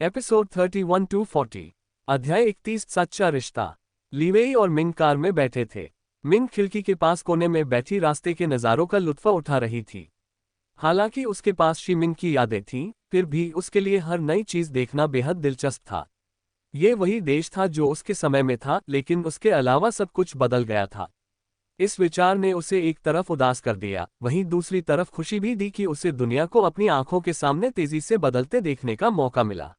Episode 31 to 40। अध्याय 31 सच्चा रिश्ता। लीवेई और मिंग कार में बैठे थे। मिंग खिड़की के पास कोने में बैठी रास्ते के नज़ारों का लुत्फ उठा रही थी। हालांकि उसके पास शीमिंग की यादें थीं, फिर भी उसके लिए हर नई चीज देखना बेहद दिलचस्प था। ये वही देश था जो उसके समय में था, लेकिन उसके अलावा सब कुछ बदल गया था। इस विचार ने उसे एक तरफ उदास कर दिया, वहीं दूसरी तरफ खुशी भी दी कि उसे दुनिया को अपनी आंखों के सामने तेजी से बदलते देखने का मौका मिला।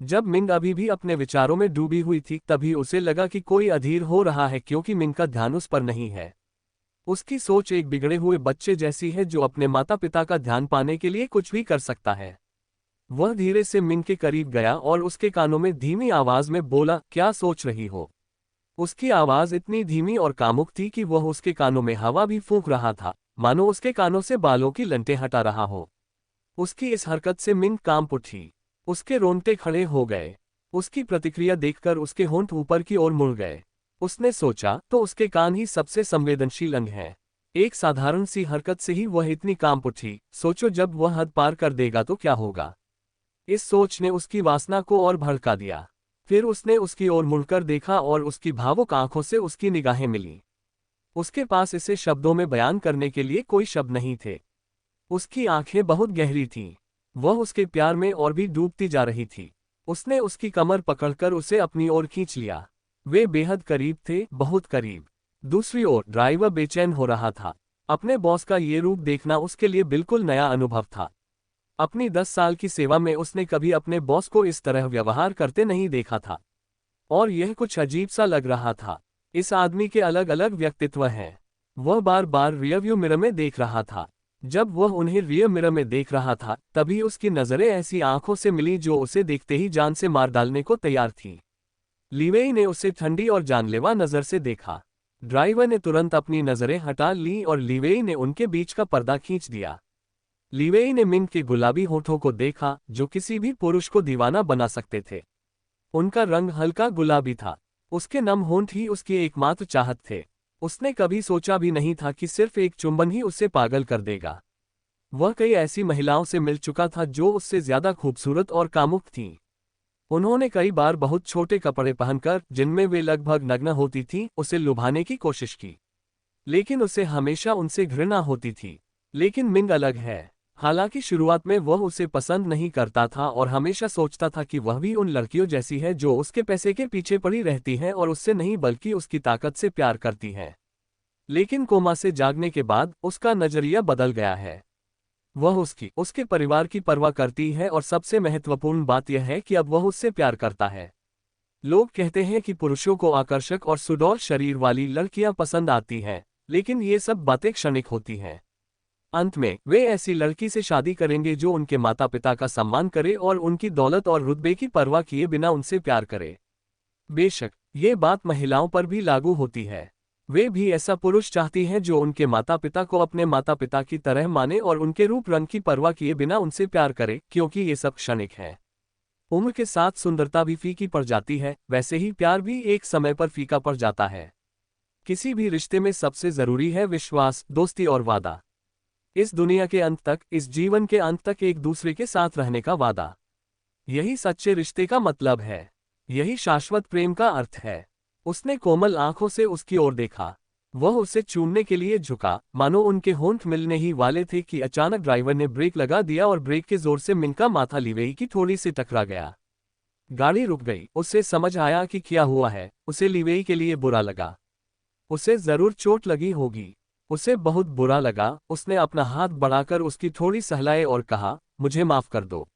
जब मिंग अभी भी अपने विचारों में डूबी हुई थी, तभी उसे लगा कि कोई अधीर हो रहा है, क्योंकि मिंग का ध्यान उस पर नहीं है। उसकी सोच एक बिगड़े हुए बच्चे जैसी है जो अपने माता पिता का ध्यान पाने के लिए कुछ भी कर सकता है। वह धीरे से मिंग के करीब गया और उसके कानों में धीमी आवाज में बोला, क्या सोच रही हो? उसकी आवाज इतनी धीमी और कामुक थी कि वह उसके कानों में हवा भी फूंक रहा था, मानो उसके कानों से बालों की लंटें हटा रहा हो। उसकी इस हरकत से मिंग कांप उठी। उसके रोंगटे खड़े हो गए। उसकी प्रतिक्रिया देखकर उसके होंठ ऊपर की ओर मुड़ गए। उसने सोचा, तो उसके कान ही सबसे संवेदनशील अंग हैं। एक साधारण सी हरकत से ही वह इतनी कांप उठी। सोचो, जब वह हद पार कर देगा तो क्या होगा? इस सोच ने उसकी वासना को और भड़का दिया। फिर उसने उसकी ओर मुड़कर देखा और उसकी भावुक आंखों से उसकी निगाहें मिलीं। उसके पास इसे शब्दों में बयान करने के लिए कोई शब्द नहीं थे। उसकी आंखें बहुत गहरी थीं। वह उसके प्यार में और भी डूबती जा रही थी। उसने उसकी कमर पकड़कर उसे अपनी ओर खींच लिया। वे बेहद करीब थे, बहुत करीब। दूसरी ओर ड्राइवर बेचैन हो रहा था। अपने बॉस का ये रूप देखना उसके लिए बिल्कुल नया अनुभव था। अपनी 10 साल की सेवा में उसने कभी अपने बॉस को इस तरह व्यवहार करते नहीं देखा था, और यह कुछ अजीब सा लग रहा था। इस आदमी के अलग अलग व्यक्तित्व हैं। वह बार बार रियरव्यू मिरर में देख रहा था। जब वह उन्हें रियर मिरर में देख रहा था, तभी उसकी नजरें ऐसी आंखों से मिली जो उसे देखते ही जान से मार डालने को तैयार थीं। लीवेई ने उसे ठंडी और जानलेवा नजर से देखा। ड्राइवर ने तुरंत अपनी नजरें हटा ली और लीवेई ने उनके बीच का पर्दा खींच दिया। लीवेई ने मिंग के गुलाबी होठों को देखा, जो किसी भी पुरुष को दीवाना बना सकते थे। उनका रंग हल्का गुलाबी था। उसके नम होंठ ही उसकी एकमात्र चाहत थे। उसने कभी सोचा भी नहीं था कि सिर्फ एक चुंबन ही उसे पागल कर देगा। वह कई ऐसी महिलाओं से मिल चुका था जो उससे ज्यादा खूबसूरत और कामुक थीं। उन्होंने कई बार बहुत छोटे कपड़े पहनकर, जिनमें वे लगभग नग्न होती थीं, उसे लुभाने की कोशिश की। लेकिन उसे हमेशा उनसे घृणा होती थी। लेकिन मिंग अलग है। हालांकि शुरुआत में वह उसे पसंद नहीं करता था और हमेशा सोचता था कि वह भी उन लड़कियों जैसी है जो उसके पैसे के पीछे पड़ी रहती हैं और उससे नहीं बल्कि उसकी ताकत से प्यार करती हैं। लेकिन कोमा से जागने के बाद उसका नजरिया बदल गया है। वह उसके परिवार की परवाह करती है, और सबसे महत्वपूर्ण बात यह है कि अब वह उससे प्यार करता है। लोग कहते हैं कि पुरुषों को आकर्षक और सुडौल शरीर वाली लड़कियां पसंद आती हैं, लेकिन ये सब बातें क्षणिक होती हैं। अंत में वे ऐसी लड़की से शादी करेंगे जो उनके माता पिता का सम्मान करे और उनकी दौलत और रुतबे की परवाह किए बिना उनसे प्यार करे। बेशक ये बात महिलाओं पर भी लागू होती है। वे भी ऐसा पुरुष चाहती हैं जो उनके माता पिता को अपने माता पिता की तरह माने और उनके रूप रंग की परवाह किए बिना उनसे प्यार करे, क्योंकि ये सब क्षणिक है। उम्र के साथ सुंदरता भी फीकी पड़ जाती है, वैसे ही प्यार भी एक समय पर फीका पड़ जाता है। किसी भी रिश्ते में सबसे जरूरी है विश्वास, दोस्ती और वादा। इस दुनिया के अंत तक, इस जीवन के अंत तक एक दूसरे के साथ रहने का वादा। यही सच्चे रिश्ते का मतलब है। यही शाश्वत प्रेम का अर्थ है। उसने कोमल आंखों से उसकी ओर देखा। वह उसे चूमने के लिए झुका, मानो उनके होंठ मिलने ही वाले थे कि अचानक ड्राइवर ने ब्रेक लगा दिया और ब्रेक के जोर से मिंग का माथा लीवेई की थोड़ी से टकरा गया। गाड़ी रुक गई। उसे समझ आया कि क्या हुआ है। उसे लीवेई के लिए बुरा लगा। उसे जरूर चोट लगी होगी। उसे बहुत बुरा लगा। उसने अपना हाथ बढ़ाकर उसकी थोड़ी सहलाए और कहा, मुझे माफ कर दो।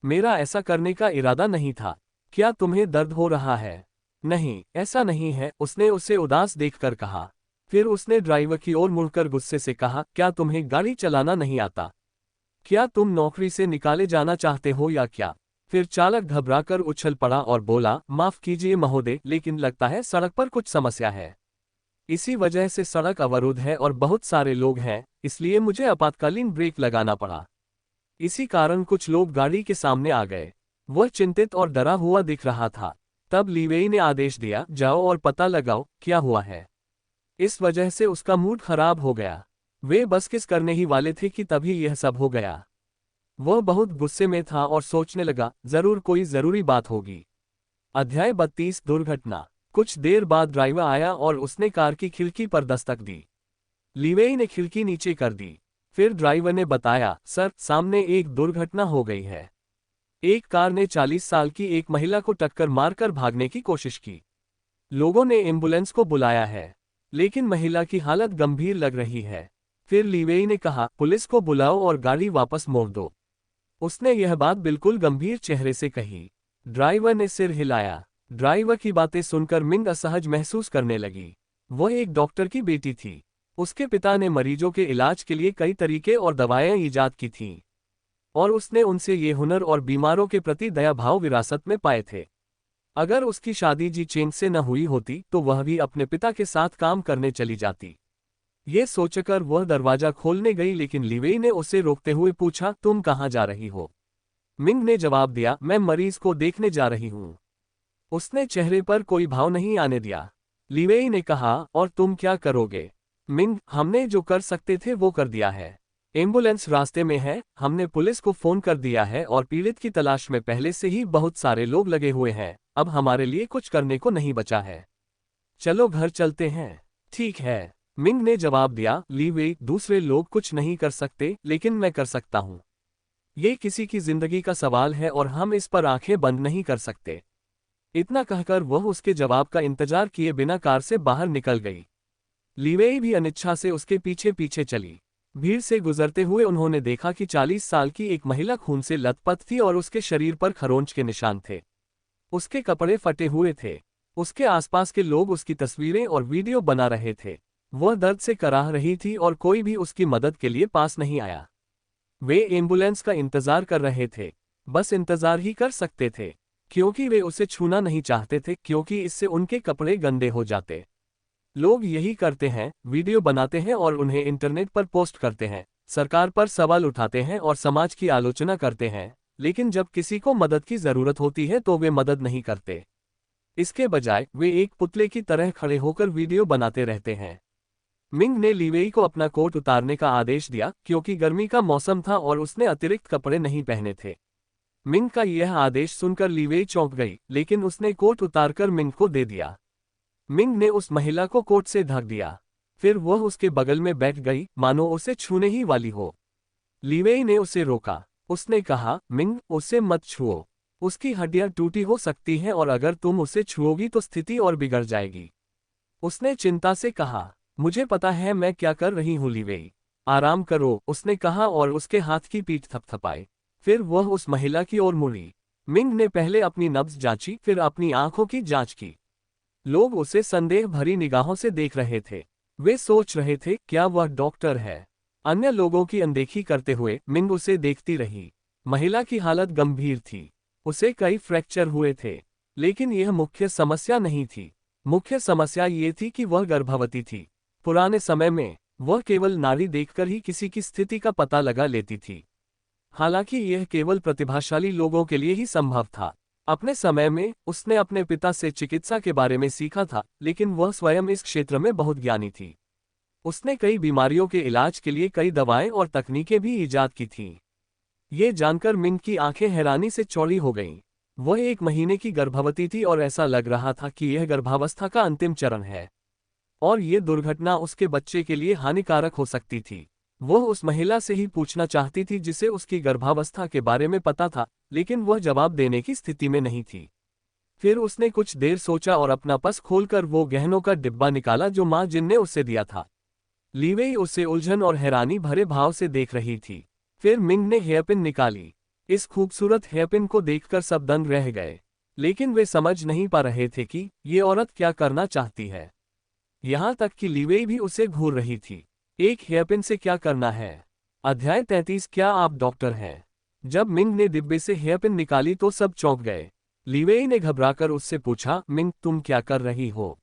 मेरा ऐसा करने का इरादा नहीं था। क्या तुम्हें दर्द हो रहा है? नहीं, ऐसा नहीं है, उसने उसे उदास देखकर कहा। फिर उसने ड्राइवर की ओर मुड़कर गुस्से से कहा, क्या तुम्हें गाड़ी चलाना नहीं आता? क्या तुम नौकरी से निकाले जाना चाहते हो या क्या? फिर चालक घबराकर उछल पड़ा और बोला, माफ कीजिए महोदय, लेकिन लगता है सड़क पर कुछ समस्या है। इसी वजह से सड़क अवरुद्ध है और बहुत सारे लोग हैं, इसलिए मुझे आपातकालीन ब्रेक लगाना पड़ा। इसी कारण कुछ लोग गाड़ी के सामने आ गए। वह चिंतित और डरा हुआ दिख रहा था। तब लीवेई ने आदेश दिया, जाओ और पता लगाओ क्या हुआ है। इस वजह से उसका मूड खराब हो गया। वे बस किस करने ही वाले थे कि तभी यह सब हो गया। वह बहुत गुस्से में था और सोचने लगा, जरूर कोई जरूरी बात होगी। अध्याय 32 दुर्घटना। कुछ देर बाद ड्राइवर आया और उसने कार की खिड़की पर दस्तक दी। लीवेई ने खिड़की नीचे कर दी। फिर ड्राइवर ने बताया, सर, सामने एक दुर्घटना हो गई है। एक कार ने 40 साल की एक महिला को टक्कर मारकर भागने की कोशिश की। लोगों ने एम्बुलेंस को बुलाया है, लेकिन महिला की हालत गंभीर लग रही है। फिर लीवेई ने कहा, पुलिस को बुलाओ और गाड़ी वापस मोड़ दो। उसने यह बात बिल्कुल गंभीर चेहरे से कही। ड्राइवर ने सिर हिलाया। ड्राइवर की बातें सुनकर मिंग असहज महसूस करने लगी। वह एक डॉक्टर की बेटी थी। उसके पिता ने मरीजों के इलाज के लिए कई तरीके और दवाएं ईजाद की थीं, और उसने उनसे ये हुनर और बीमारों के प्रति दया भाव विरासत में पाए थे। अगर उसकी शादी जी चेंग से न हुई होती तो वह भी अपने पिता के साथ काम करने चली जाती। ये सोचकर वह दरवाजा खोलने गई, लेकिन लीवेई ने उसे रोकते हुए पूछा, तुम कहाँ जा रही हो? मिंग ने जवाब दिया, मैं मरीज को देखने जा रही हूँ। उसने चेहरे पर कोई भाव नहीं आने दिया। लीवेई ने कहा, और तुम क्या करोगे? मिंग, हमने जो कर सकते थे वो कर दिया है। एम्बुलेंस रास्ते में है, हमने पुलिस को फोन कर दिया है और पीड़ित की तलाश में पहले से ही बहुत सारे लोग लगे हुए हैं। अब हमारे लिए कुछ करने को नहीं बचा है। चलो घर चलते हैं। ठीक है, मिंग ने जवाब दिया। लीवेई, दूसरे लोग कुछ नहीं कर सकते, लेकिन मैं कर सकता हूँ। ये किसी की जिंदगी का सवाल है और हम इस पर आंखें बंद नहीं कर सकते। इतना कहकर वह उसके जवाब का इंतजार किए बिना कार से बाहर निकल गई। लीवेई भी अनिच्छा से उसके पीछे पीछे चली। भीड़ से गुजरते हुए उन्होंने देखा कि 40 साल की एक महिला खून से लथपथ थी और उसके शरीर पर खरोंच के निशान थे। उसके कपड़े फटे हुए थे। उसके आसपास के लोग उसकी तस्वीरें और वीडियो बना रहे थे। वह दर्द से कराह रही थी और कोई भी उसकी मदद के लिए पास नहीं आया। वे एम्बुलेंस का इंतजार कर रहे थे, बस इंतजार ही कर सकते थे, क्योंकि वे उसे छूना नहीं चाहते थे, क्योंकि इससे उनके कपड़े गंदे हो जाते। लोग यही करते हैं, वीडियो बनाते हैं और उन्हें इंटरनेट पर पोस्ट करते हैं, सरकार पर सवाल उठाते हैं और समाज की आलोचना करते हैं, लेकिन जब किसी को मदद की जरूरत होती है तो वे मदद नहीं करते। इसके बजाय वे एक पुतले की तरह खड़े होकर वीडियो बनाते रहते हैं। मिंग ने लीवेई को अपना कोट उतारने का आदेश दिया, क्योंकि गर्मी का मौसम था और उसने अतिरिक्त कपड़े नहीं पहने थे। मिंग का यह आदेश सुनकर लीवेई चौंक गई, लेकिन उसने कोट उतारकर मिंग को दे दिया। मिंग ने उस महिला को कोट से ढक दिया। फिर वह उसके बगल में बैठ गई, मानो उसे छूने ही वाली हो। लीवेई ने उसे रोका। उसने कहा, मिंग, उसे मत छुओ। उसकी हड्डियां टूटी हो सकती हैं और अगर तुम उसे छुओगी तो स्थिति और बिगड़ जाएगी। उसने चिंता से कहा, मुझे पता है मैं क्या कर रही हूँ लीवेई। आराम करो, उसने कहा और उसके हाथ की पीठ थपथपाई। फिर वह उस महिला की ओर मुड़ी। मिंग ने पहले अपनी नब्ज जांची, फिर अपनी आंखों की जांच की। लोग उसे संदेह भरी निगाहों से देख रहे थे। वे सोच रहे थे, क्या वह डॉक्टर है? अन्य लोगों की अनदेखी करते हुए मिंग उसे देखती रही। महिला की हालत गंभीर थी। उसे कई फ्रैक्चर हुए थे, लेकिन यह मुख्य समस्या नहीं थी। मुख्य समस्या ये थी कि वह गर्भवती थी। पुराने समय में वह केवल नाड़ी देखकर ही किसी की स्थिति का पता लगा लेती थी। हालांकि यह केवल प्रतिभाशाली लोगों के लिए ही संभव था। अपने समय में उसने अपने पिता से चिकित्सा के बारे में सीखा था, लेकिन वह स्वयं इस क्षेत्र में बहुत ज्ञानी थी। उसने कई बीमारियों के इलाज के लिए कई दवाएं और तकनीकें भी ईजाद की थीं। ये जानकर मिंग की आंखें हैरानी से चौड़ी हो गईं। वह 1 महीने की गर्भवती थी और ऐसा लग रहा था कि यह गर्भावस्था का अंतिम चरण है, और ये दुर्घटना उसके बच्चे के लिए हानिकारक हो सकती थी। वह उस महिला से ही पूछना चाहती थी जिसे उसकी गर्भावस्था के बारे में पता था, लेकिन वह जवाब देने की स्थिति में नहीं थी। फिर उसने कुछ देर सोचा और अपना पर्स खोलकर वो गहनों का डिब्बा निकाला जो माँ जिन ने उसे दिया था। लीवेई उसे उलझन और हैरानी भरे भाव से देख रही थी। फिर मिंग ने हेयरपिन निकाली। इस खूबसूरत हेयरपिन को देखकर सब दंग रह गए, लेकिन वे समझ नहीं पा रहे थे कि ये औरत क्या करना चाहती है। यहाँ तक कि लीवेई भी उसे घूर रही थी। एक हेयरपिन से क्या करना है? अध्याय 33। क्या आप डॉक्टर हैं? जब मिंग ने डिब्बे से हेयरपिन निकाली तो सब चौंक गए। लीवेई ने घबराकर उससे पूछा, मिंग, तुम क्या कर रही हो?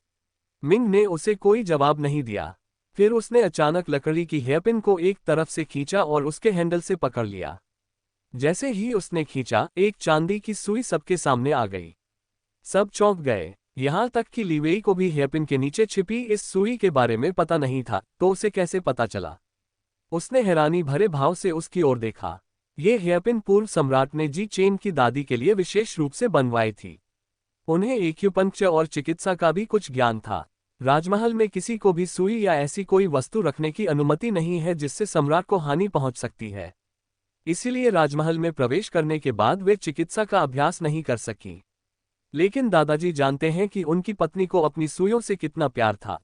मिंग ने उसे कोई जवाब नहीं दिया। फिर उसने अचानक लकड़ी की हेयरपिन को एक तरफ से खींचा और उसके हैंडल से पकड़ लिया। जैसे ही उसने खींचा, एक चांदी की सुई सबके सामने आ गई। सब चौंक गए, यहाँ तक कि लीवेई को भी हेयरपिन के नीचे छिपी इस सुई के बारे में पता नहीं था, तो उसे कैसे पता चला? उसने हैरानी भरे भाव से उसकी ओर देखा। ये हेयरपिन पूर्व सम्राट ने जी चेन की दादी के लिए विशेष रूप से बनवाई थी। उन्हें एक्यूपंक्चर और चिकित्सा का भी कुछ ज्ञान था। राजमहल में किसी को भी सुई या ऐसी कोई वस्तु रखने की अनुमति नहीं है जिससे सम्राट को हानि पहुंच सकती है। इसीलिए राजमहल में प्रवेश करने के बाद वे चिकित्सा का अभ्यास नहीं कर सकी। लेकिन दादाजी जानते हैं कि उनकी पत्नी को अपनी सुइयों से कितना प्यार था।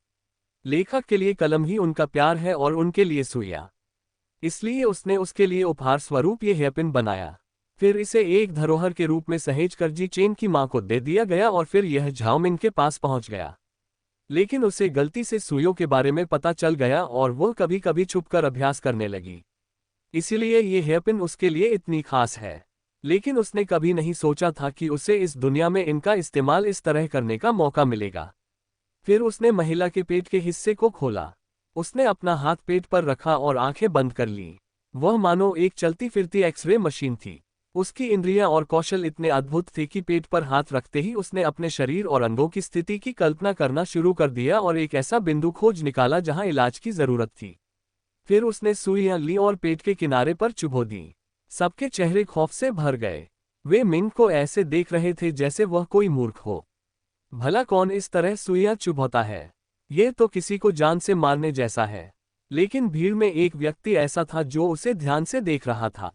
लेखक के लिए कलम ही उनका प्यार है और उनके लिए सुइयां। इसलिए उसने उसके लिए उपहार स्वरूप ये हेयरपिन बनाया। फिर इसे एक धरोहर के रूप में सहेज कर जी चेन की मां को दे दिया गया और फिर यह झाओ मिंग के पास पहुंच गया। लेकिन उसे गलती से सुइयों के बारे में पता चल गया और वो कभी कभी छुपकर अभ्यास करने लगी। इसीलिए ये हेयरपिन उसके लिए इतनी खास है। लेकिन उसने कभी नहीं सोचा था कि उसे इस दुनिया में इनका इस्तेमाल इस तरह करने का मौका मिलेगा। फिर उसने महिला के पेट के हिस्से को खोला। उसने अपना हाथ पेट पर रखा और आंखें बंद कर लीं। वह मानो एक चलती फिरती एक्सरे मशीन थी। उसकी इंद्रियां और कौशल इतने अद्भुत थे कि पेट पर हाथ रखते ही उसने अपने शरीर और अंगों की स्थिति की कल्पना करना शुरू कर दिया और एक ऐसा बिंदु खोज निकाला जहां इलाज की जरूरत थी। फिर उसने सुइयां ली और पेट के किनारे पर चुभो दी। सबके चेहरे खौफ से भर गए। वे मिंग को ऐसे देख रहे थे जैसे वह कोई मूर्ख हो। भला कौन इस तरह सुइयां चुभोता है? यह तो किसी को जान से मारने जैसा है। लेकिन भीड़ में एक व्यक्ति ऐसा था जो उसे ध्यान से देख रहा था,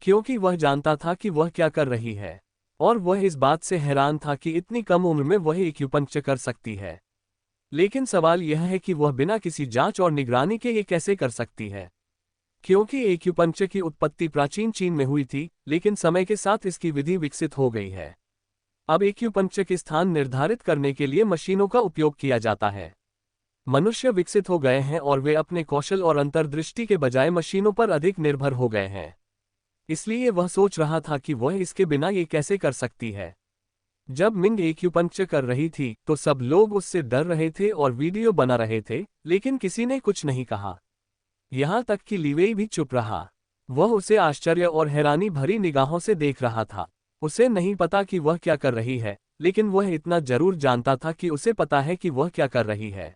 क्योंकि वह जानता था कि वह क्या कर रही है, और वह इस बात से हैरान था कि इतनी कम उम्र में वह एक्यूपंक्चर कर सकती है। लेकिन सवाल यह है कि वह बिना किसी जांच और निगरानी के ये कैसे कर सकती है, क्योंकि एक्यूपंक्चर की उत्पत्ति प्राचीन चीन में हुई थी, लेकिन समय के साथ इसकी विधि विकसित हो गई है। अब एक्यूपंक्चर के स्थान निर्धारित करने के लिए मशीनों का उपयोग किया जाता है। मनुष्य विकसित हो गए हैं और वे अपने कौशल और अंतर्दृष्टि के बजाय मशीनों पर अधिक निर्भर हो गए हैं। इसलिए वह सोच रहा था कि वह इसके बिना ये कैसे कर सकती है। जब मिंग एक्यूपंक्चर कर रही थी तो सब लोग उससे डर रहे थे और वीडियो बना रहे थे, लेकिन किसी ने कुछ नहीं कहा। यहां तक कि लीवेई भी चुप रहा। वह उसे आश्चर्य और हैरानी भरी निगाहों से देख रहा था। उसे नहीं पता कि वह क्या कर रही है, लेकिन वह इतना जरूर जानता था कि उसे पता है कि वह क्या कर रही है।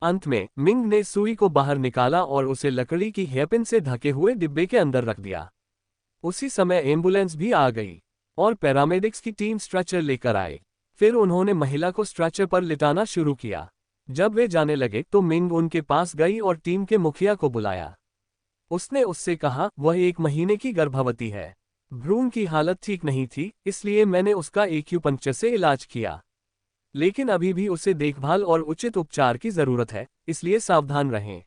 अंत में मिंग ने सुई को बाहर निकाला और उसे लकड़ी की हेयरपिन से ढके हुए डिब्बे के अंदर रख दिया। उसी समय एम्बुलेंस भी आ गई और पैरामेडिक्स की टीम स्ट्रेचर लेकर आए। फिर उन्होंने महिला को स्ट्रेचर पर लिटाना शुरू किया। जब वे जाने लगे तो मिंग उनके पास गई और टीम के मुखिया को बुलाया। उसने उससे कहा, वह 1 महीने की गर्भवती है। भ्रूण की हालत ठीक नहीं थी, इसलिए मैंने उसका एक्यूपंक्चर से इलाज किया। लेकिन अभी भी उसे देखभाल और उचित उपचार की जरूरत है, इसलिए सावधान रहें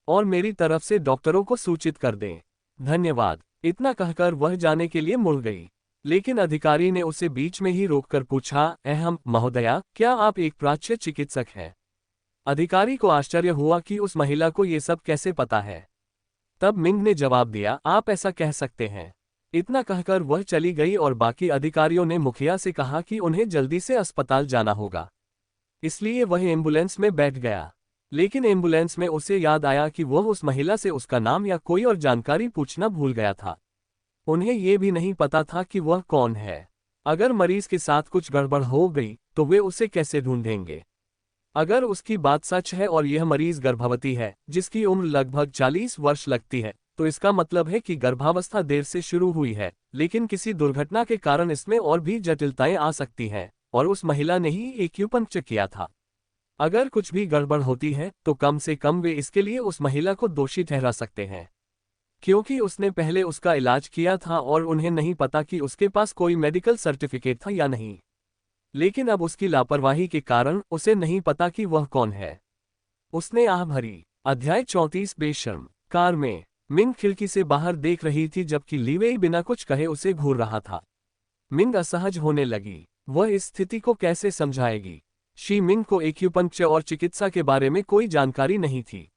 और मेरी तरफ से डॉक्टरों को सूचित कर दें। धन्यवाद। इतना कहकर वह जाने के लिए मुड़ गई, लेकिन अधिकारी ने उसे बीच में ही रोककर पूछा, अहम महोदया, क्या आप एक प्राच्य चिकित्सक हैं? अधिकारी को आश्चर्य हुआ कि उस महिला को ये सब कैसे पता है। तब मिंग ने जवाब दिया, आप ऐसा कह सकते हैं। इतना कहकर वह चली गई और बाकी अधिकारियों ने मुखिया से कहा कि उन्हें जल्दी से अस्पताल जाना होगा। इसलिए वह एम्बुलेंस में बैठ गया। लेकिन एम्बुलेंस में उसे याद आया कि वह उस महिला से उसका नाम या कोई और जानकारी पूछना भूल गया था। उन्हें यह भी नहीं पता था कि वह कौन है। अगर मरीज के साथ कुछ गड़बड़ हो गई तो वे उसे कैसे ढूंढेंगे? अगर उसकी बात सच है और यह मरीज गर्भवती है, जिसकी उम्र लगभग 40 वर्ष लगती है, तो इसका मतलब है कि गर्भावस्था देर से शुरू हुई है, लेकिन किसी दुर्घटना के कारण इसमें और भी जटिलताएं आ सकती हैं, और उस महिला ने ही एक्यूपंक्चर किया था। अगर कुछ भी गड़बड़ होती है तो कम से कम वे इसके लिए उस महिला को दोषी ठहरा सकते हैं, क्योंकि उसने पहले उसका इलाज किया था और उन्हें नहीं पता कि उसके पास कोई मेडिकल सर्टिफिकेट था या नहीं। लेकिन अब उसकी लापरवाही के कारण उसे नहीं पता कि वह कौन है। उसने आह भरी। अध्याय 34 बेशर्म। कार में मिंग खिड़की से बाहर देख रही थी जबकि लीवेई बिना कुछ कहे उसे घूर रहा था। मिंग असहज होने लगी। वह इस स्थिति को कैसे समझाएगी? शी मिंग को एक्यूपंक्चर और चिकित्सा के बारे में कोई जानकारी नहीं थी,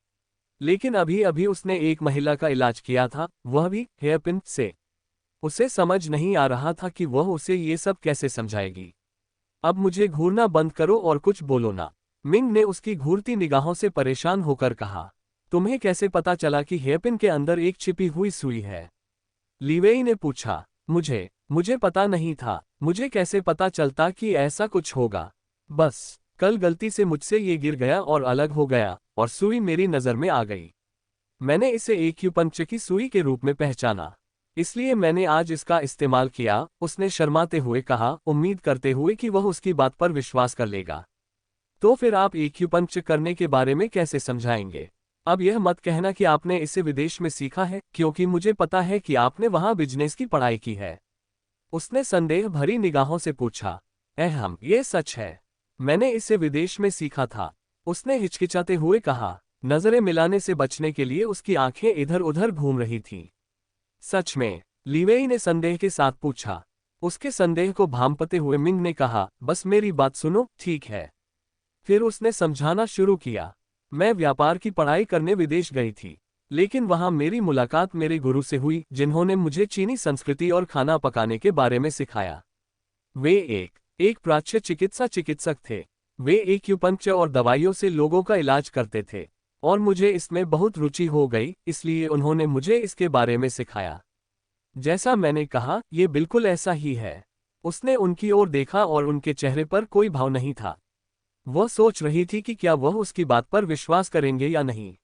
लेकिन अभी अभी उसने एक महिला का इलाज किया था, वह भी हेयरपिन से। उसे समझ नहीं आ रहा था कि वह उसे ये सब कैसे समझाएगी। अब मुझे घूरना बंद करो और कुछ बोलो ना, मिंग ने उसकी घूरती निगाहों से परेशान होकर कहा। तुम्हें कैसे पता चला कि हेयरपिन के अंदर एक छिपी हुई सुई है? लीवेई ने पूछा। मुझे पता नहीं था। मुझे कैसे पता चलता कि ऐसा कुछ होगा? बस कल गलती से मुझसे ये गिर गया और अलग हो गया और सुई मेरी नज़र में आ गई। मैंने इसे एक्यूपंक्चर की सुई के रूप में पहचाना। इसलिए मैंने आज इसका इस्तेमाल किया, उसने शर्माते हुए कहा, उम्मीद करते हुए कि वह उसकी बात पर विश्वास कर लेगा। तो फिर आप एक्यूपंक्चर करने के बारे में कैसे समझाएंगे? अब यह मत कहना कि आपने इसे विदेश में सीखा है, क्योंकि मुझे पता है कि आपने वहां बिजनेस की पढ़ाई की है। उसने संदेह भरी निगाहों से पूछा। ये सच है। मैंने इसे विदेश में सीखा था, उसने हिचकिचाते हुए कहा। नजरें मिलाने से बचने के लिए उसकी आंखें इधर उधर घूम रही थीं। सच में? लीवेई ने संदेह के साथ पूछा। उसके संदेह को भांपते हुए मिंग ने कहा, बस मेरी बात सुनो, ठीक है। फिर उसने समझाना शुरू किया। मैं व्यापार की पढ़ाई करने विदेश गई थी, लेकिन वहां मेरी मुलाकात मेरे गुरु से हुई, जिन्होंने मुझे चीनी संस्कृति और खाना पकाने के बारे में सिखाया। वे एक प्राच्य चिकित्सक थे। वे एक्यूपंक्चर और दवाइयों से लोगों का इलाज करते थे, और मुझे इसमें बहुत रुचि हो गई, इसलिए उन्होंने मुझे इसके बारे में सिखाया। जैसा मैंने कहा, यह बिल्कुल ऐसा ही है। उसने उनकी ओर देखा और उनके चेहरे पर कोई भाव नहीं था। वह सोच रही थी कि क्या वह उसकी बात पर विश्वास करेंगे या नहीं।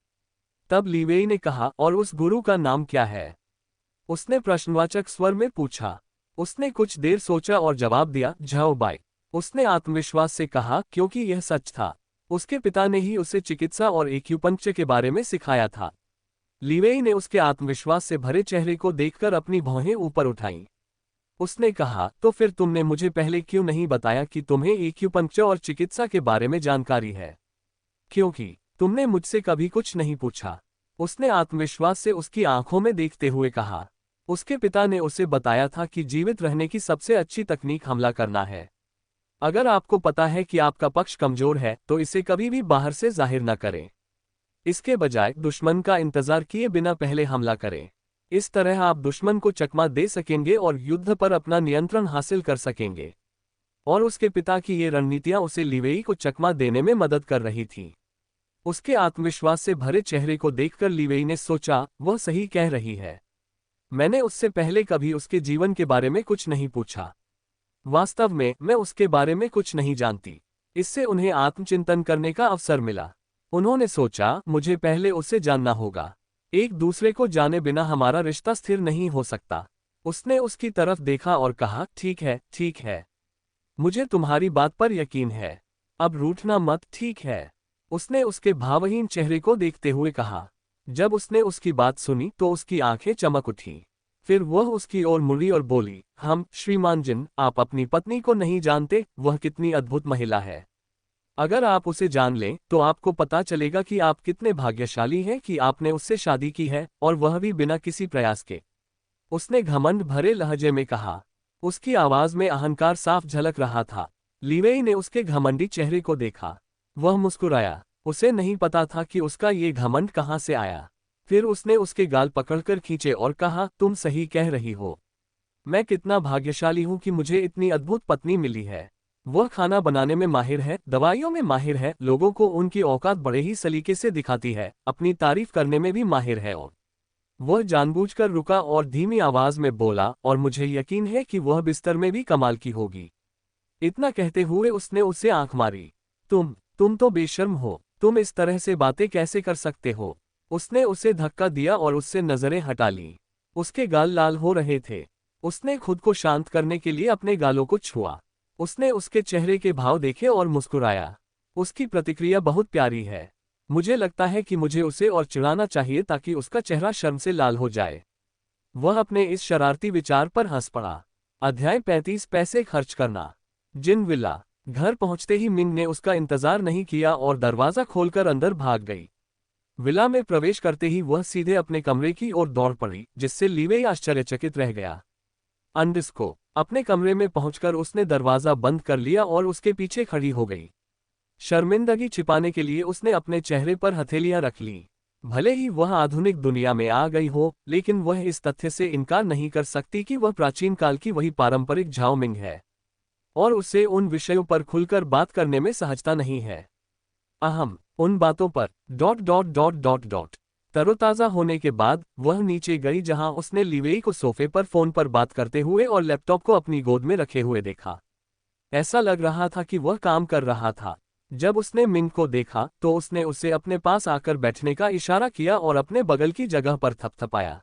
तब लीवेई ने कहा, और उस गुरु का नाम क्या है? उसने प्रश्नवाचक स्वर में पूछा। उसने कुछ देर सोचा और जवाब दिया, झाओ बाई। उसने आत्मविश्वास से कहा, क्योंकि यह सच था। उसके पिता ने ही उसे चिकित्सा और एक्यूपंक्चर के बारे में सिखाया था। लीवेई ने उसके आत्मविश्वास से भरे चेहरे को देखकर अपनी भौहें ऊपर उठाईं। उसने कहा, तो फिर तुमने मुझे पहले क्यों नहीं बताया कि तुम्हें एक्यूपंक्चर और चिकित्सा के बारे में जानकारी है? क्योंकि तुमने मुझसे कभी कुछ नहीं पूछा। उसने आत्मविश्वास से उसकी आंखों में देखते हुए कहा। उसके पिता ने उसे बताया था कि जीवित रहने की सबसे अच्छी तकनीक हमला करना है। अगर आपको पता है कि आपका पक्ष कमजोर है, तो इसे कभी भी बाहर से जाहिर न करें। इसके बजाय दुश्मन का इंतजार किए बिना पहले हमला करें। इस तरह आप दुश्मन को चकमा दे सकेंगे और युद्ध पर अपना नियंत्रण हासिल कर सकेंगे। और उसके पिता की ये रणनीतियां उसे लीवेई को चकमा देने में मदद कर रही थीं। उसके आत्मविश्वास से भरे चेहरे को देखकर लीवेई ने सोचा, वह सही कह रही है। मैंने उससे पहले कभी उसके जीवन के बारे में कुछ नहीं पूछा। वास्तव में मैं उसके बारे में कुछ नहीं जानती। इससे उन्हें आत्मचिंतन करने का अवसर मिला। उन्होंने सोचा, मुझे पहले उससे जानना होगा। एक दूसरे को जाने बिना हमारा रिश्ता स्थिर नहीं हो सकता। उसने उसकी तरफ देखा और कहा, ठीक है, ठीक है। मुझे तुम्हारी बात पर यकीन है। अब रूठना मत, ठीक है। उसने उसके भावहीन चेहरे को देखते हुए कहा। जब उसने उसकी बात सुनी तो उसकी आंखें चमक उठीं। फिर वह उसकी ओर मुड़ी और बोली, श्रीमान जिन, आप अपनी पत्नी को नहीं जानते, वह कितनी अद्भुत महिला है। अगर आप उसे जान लें तो आपको पता चलेगा कि आप कितने भाग्यशाली हैं कि आपने उससे शादी की है, और वह भी बिना किसी प्रयास के। उसने घमंड भरे लहजे में कहा। उसकी आवाज में अहंकार साफ झलक रहा था। लीवेई ने उसके घमंडी चेहरे को देखा। वह मुस्कुराया। उसे नहीं पता था कि उसका ये घमंड कहाँ से आया। फिर उसने उसके गाल पकड़कर खींचे और कहा, तुम सही कह रही हो। मैं कितना भाग्यशाली हूं कि मुझे इतनी अद्भुत पत्नी मिली है। वह खाना बनाने में माहिर है, दवाइयों में माहिर है, लोगों को उनकी औकात बड़े ही सलीके से दिखाती है, अपनी तारीफ करने में भी माहिर है। और वह जानबूझकर रुका और धीमी आवाज में बोला, और मुझे यकीन है कि वह बिस्तर में भी कमाल की होगी। इतना कहते हुए उसने उससे आंख मारी। तुम तो बेशर्म हो, तुम इस तरह से बातें कैसे कर सकते हो? उसने उसे धक्का दिया और उससे नजरें हटा लीं। उसके गाल लाल हो रहे थे। उसने खुद को शांत करने के लिए अपने गालों को छुआ। उसने उसके चेहरे के भाव देखे और मुस्कुराया। उसकी प्रतिक्रिया बहुत प्यारी है। मुझे लगता है कि मुझे उसे और चिढ़ाना चाहिए ताकि उसका चेहरा शर्म से लाल हो जाए। वह अपने इस शरारती विचार पर हंस पड़ा। अध्याय 35 पैसे खर्च करना। जिन विला। घर पहुंचते ही मिंग ने उसका इंतजार नहीं किया और दरवाजा खोलकर अंदर भाग गई। विला में प्रवेश करते ही वह सीधे अपने कमरे की ओर दौड़ पड़ी, जिससे लीवेई आश्चर्यचकित रह गया। अंडिस्को। अपने कमरे में पहुंचकर उसने दरवाजा बंद कर लिया और उसके पीछे खड़ी हो गई। शर्मिंदगी छिपाने के लिए उसने अपने चेहरे पर हथेलियां रख लीं। भले ही वह आधुनिक दुनिया में आ गई हो, लेकिन वह इस तथ्य से इनकार नहीं कर सकती कि वह प्राचीन काल की वही पारंपरिक झाओ मिंग है, और उसे उन विषयों पर खुलकर बात करने में सहजता नहीं है। उन बातों पर तरोताजा होने के बाद वह नीचे गई, जहां उसने लीवेई को सोफे पर फोन पर बात करते हुए और लैपटॉप को अपनी गोद में रखे हुए देखा। ऐसा लग रहा था कि वह काम कर रहा था। जब उसने मिंग को देखा तो उसने उसे अपने पास आकर बैठने का इशारा किया और अपने बगल की जगह पर थपथपाया।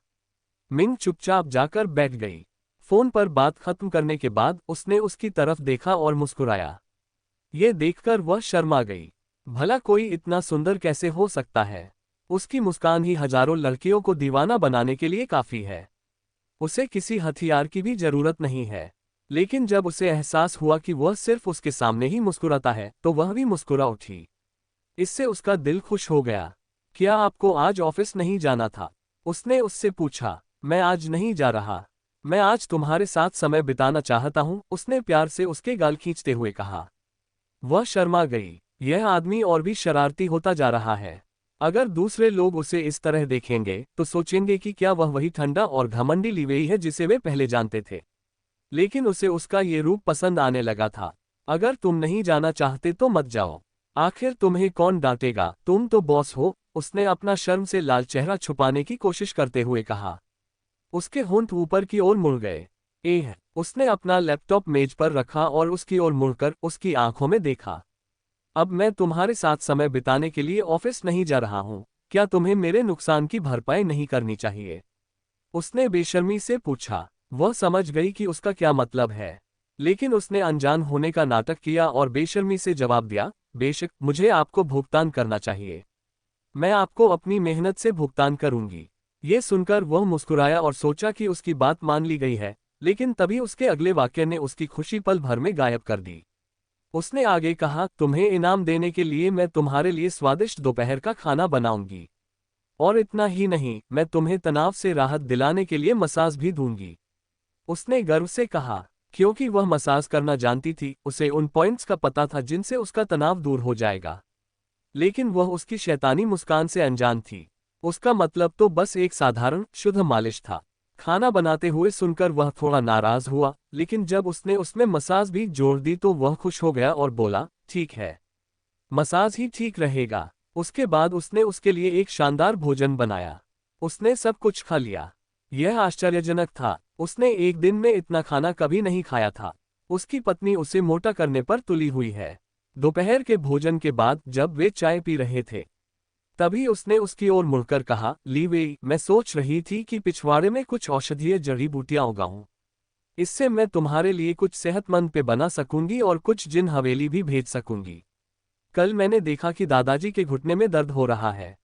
मिंग चुपचाप जाकर बैठ गई। फोन पर बात खत्म करने के बाद उसने उसकी तरफ देखा और मुस्कुराया। ये देखकर वह शर्मा गई। भला कोई इतना सुंदर कैसे हो सकता है? उसकी मुस्कान ही हजारों लड़कियों को दीवाना बनाने के लिए काफी है। उसे किसी हथियार की भी जरूरत नहीं है। लेकिन जब उसे एहसास हुआ कि वह सिर्फ उसके सामने ही मुस्कुराता है तो वह भी मुस्कुरा उठी। इससे उसका दिल खुश हो गया। क्या आपको आज ऑफिस नहीं जाना था? उसने उससे पूछा। मैं आज नहीं जा रहा। मैं आज तुम्हारे साथ समय बिताना चाहता हूं, उसने प्यार से उसके गाल खींचते हुए कहा। वह शर्मा गई। यह आदमी और भी शरारती होता जा रहा है। अगर दूसरे लोग उसे इस तरह देखेंगे तो सोचेंगे कि क्या वह वही ठंडा और घमंडी लीवेई है जिसे वे पहले जानते थे। लेकिन उसे उसका ये रूप पसंद आने लगा था। अगर तुम नहीं जाना चाहते तो मत जाओ। आखिर तुम्हें कौन डांटेगा, तुम तो बॉस हो, उसने अपना शर्म से लाल चेहरा छुपाने की कोशिश करते हुए कहा। उसके होंठ ऊपर की ओर मुड़ गए। उसने अपना लैपटॉप मेज पर रखा और उसकी ओर मुड़कर उसकी आंखों में देखा। अब मैं तुम्हारे साथ समय बिताने के लिए ऑफिस नहीं जा रहा हूं। क्या तुम्हें मेरे नुकसान की भरपाई नहीं करनी चाहिए? उसने बेशर्मी से पूछा। वह समझ गई कि उसका क्या मतलब है, लेकिन उसने अनजान होने का नाटक किया और बेशर्मी से जवाब दिया, बेशक मुझे आपको भुगतान करना चाहिए। मैं आपको अपनी मेहनत से भुगतान करूंगी। ये सुनकर वह मुस्कुराया और सोचा कि उसकी बात मान ली गई है, लेकिन तभी उसके अगले वाक्य ने उसकी खुशी पल भर में गायब कर दी। उसने आगे कहा, तुम्हें इनाम देने के लिए मैं तुम्हारे लिए स्वादिष्ट दोपहर का खाना बनाऊंगी। और इतना ही नहीं, मैं तुम्हें तनाव से राहत दिलाने के लिए मसाज भी दूंगी। उसने गर्व से कहा, क्योंकि वह मसाज करना जानती थी, उसे उन पॉइंट्स का पता था जिनसे उसका तनाव दूर हो जाएगा। लेकिन वह उसकी शैतानी मुस्कान से अनजान थी। उसका मतलब तो बस एक साधारण शुद्ध मालिश था। खाना बनाते हुए सुनकर वह थोड़ा नाराज हुआ, लेकिन जब उसने उसमें मसाज भी जोड़ दी तो वह खुश हो गया और बोला, ठीक है, मसाज ही ठीक रहेगा। उसके बाद उसने उसके लिए एक शानदार भोजन बनाया। उसने सब कुछ खा लिया। यह आश्चर्यजनक था, उसने एक दिन में इतना खाना कभी नहीं खाया था। उसकी पत्नी उसे मोटा करने पर तुली हुई है। दोपहर के भोजन के बाद जब वे चाय पी रहे थे, तभी उसने उसकी ओर मुड़कर कहा, ली वेई, मैं सोच रही थी कि पिछवाड़े में कुछ औषधीय जड़ी बूटियां उगाऊं। इससे मैं तुम्हारे लिए कुछ सेहतमंद पे बना सकूंगी और कुछ जिन हवेली भी भेज सकूंगी। कल मैंने देखा कि दादाजी के घुटने में दर्द हो रहा है,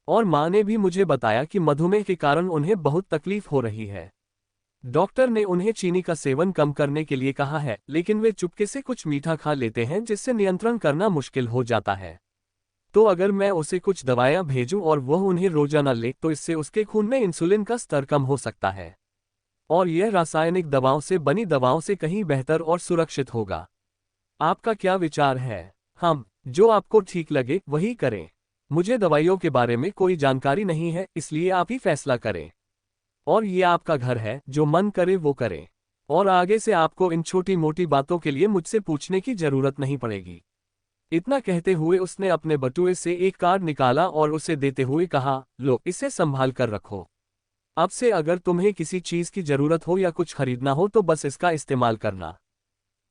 और माँ ने भी मुझे बताया कि मधुमेह के कारण उन्हें बहुत तकलीफ हो रही है। डॉक्टर ने उन्हें चीनी का सेवन कम करने के लिए कहा है, लेकिन वे चुपके से कुछ मीठा खा लेते हैं जिससे नियंत्रण करना मुश्किल हो जाता है। तो अगर मैं उसे कुछ दवाएं भेजूं और वह उन्हें रोजाना ले तो इससे उसके खून में इंसुलिन का स्तर कम हो सकता है, और यह रासायनिक दवाओं से बनी दवाओं से कहीं बेहतर और सुरक्षित होगा। आपका क्या विचार है? हम जो आपको ठीक लगे वही करें। मुझे दवाइयों के बारे में कोई जानकारी नहीं है, इसलिए आप ही फैसला करें। और ये आपका घर है, जो मन करे वो करें। और आगे से आपको इन छोटी मोटी बातों के लिए मुझसे पूछने की जरूरत नहीं पड़ेगी। इतना कहते हुए उसने अपने बटुए से एक कार्ड निकाला और उसे देते हुए कहा, लो, इसे संभाल कर रखो। अब से अगर तुम्हें किसी चीज की जरूरत हो या कुछ खरीदना हो तो बस इसका इस्तेमाल करना।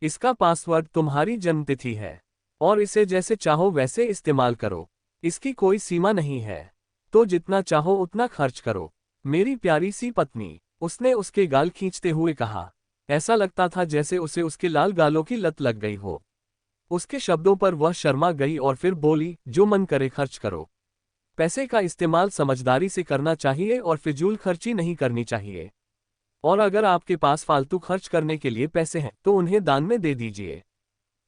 इसका पासवर्ड तुम्हारी जन्मतिथि है, और इसे जैसे चाहो वैसे इस्तेमाल करो। इसकी कोई सीमा नहीं है, तो जितना चाहो उतना खर्च करो। मेरी प्यारी सी पत्नी, उसने उसके गाल खींचते हुए कहा। ऐसा लगता था जैसे उसे उसके लाल गालों की लत लग गई हो। उसके शब्दों पर वह शर्मा गई और फिर बोली, जो मन करे खर्च करो। पैसे का इस्तेमाल समझदारी से करना चाहिए और फिजूल खर्ची नहीं करनी चाहिए। और अगर आपके पास फालतू खर्च करने के लिए पैसे हैं तो उन्हें दान में दे दीजिए।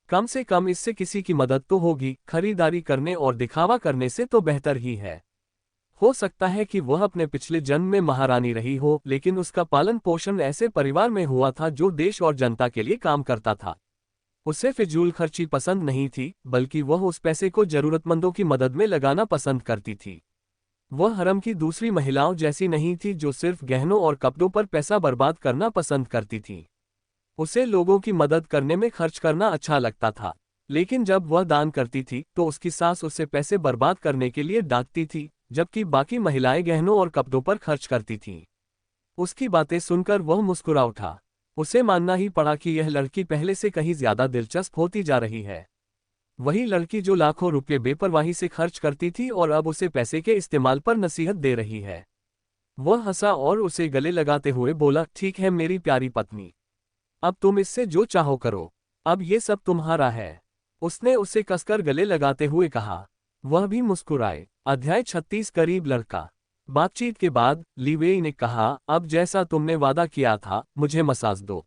कम से कम इससे किसी की मदद तो होगी। खरीदारी करने और दिखावा करने से तो बेहतर ही है। हो सकता है कि वह अपने पिछले जन्म में महारानी रही हो, लेकिन उसका पालन पोषण ऐसे परिवार में हुआ था जो देश और जनता के लिए काम करता था। उसे फिजूल खर्ची पसंद नहीं थी, बल्कि वह उस पैसे को जरूरतमंदों की मदद में लगाना पसंद करती थी। वह हरम की दूसरी महिलाओं जैसी नहीं थी जो सिर्फ गहनों और कपड़ों पर पैसा बर्बाद करना पसंद करती थी। उसे लोगों की मदद करने में खर्च करना अच्छा लगता था, लेकिन जब वह दान करती थी तो उसकी सास उसे पैसे बर्बाद करने के लिए डांटती थी, जबकि बाकी महिलाएं गहनों और कपड़ों पर खर्च करती थीं। उसकी बातें सुनकर वह मुस्कुरा उठा। उसे मानना ही पड़ा कि यह लड़की पहले से कहीं ज्यादा दिलचस्प होती जा रही है। वही लड़की जो लाखों रुपये बेपरवाही से खर्च करती थी और अब उसे पैसे के इस्तेमाल पर नसीहत दे रही है। वह हंसा और उसे गले लगाते हुए बोला, ठीक है मेरी प्यारी पत्नी, अब तुम इससे जो चाहो करो, अब ये सब तुम्हारा है। उसने उसे कसकर गले लगाते हुए कहा। वह भी मुस्कुराए। अध्याय 36 करीब लड़का। बातचीत के बाद ली वेई ने कहा, अब जैसा तुमने वादा किया था, मुझे मसाज दो।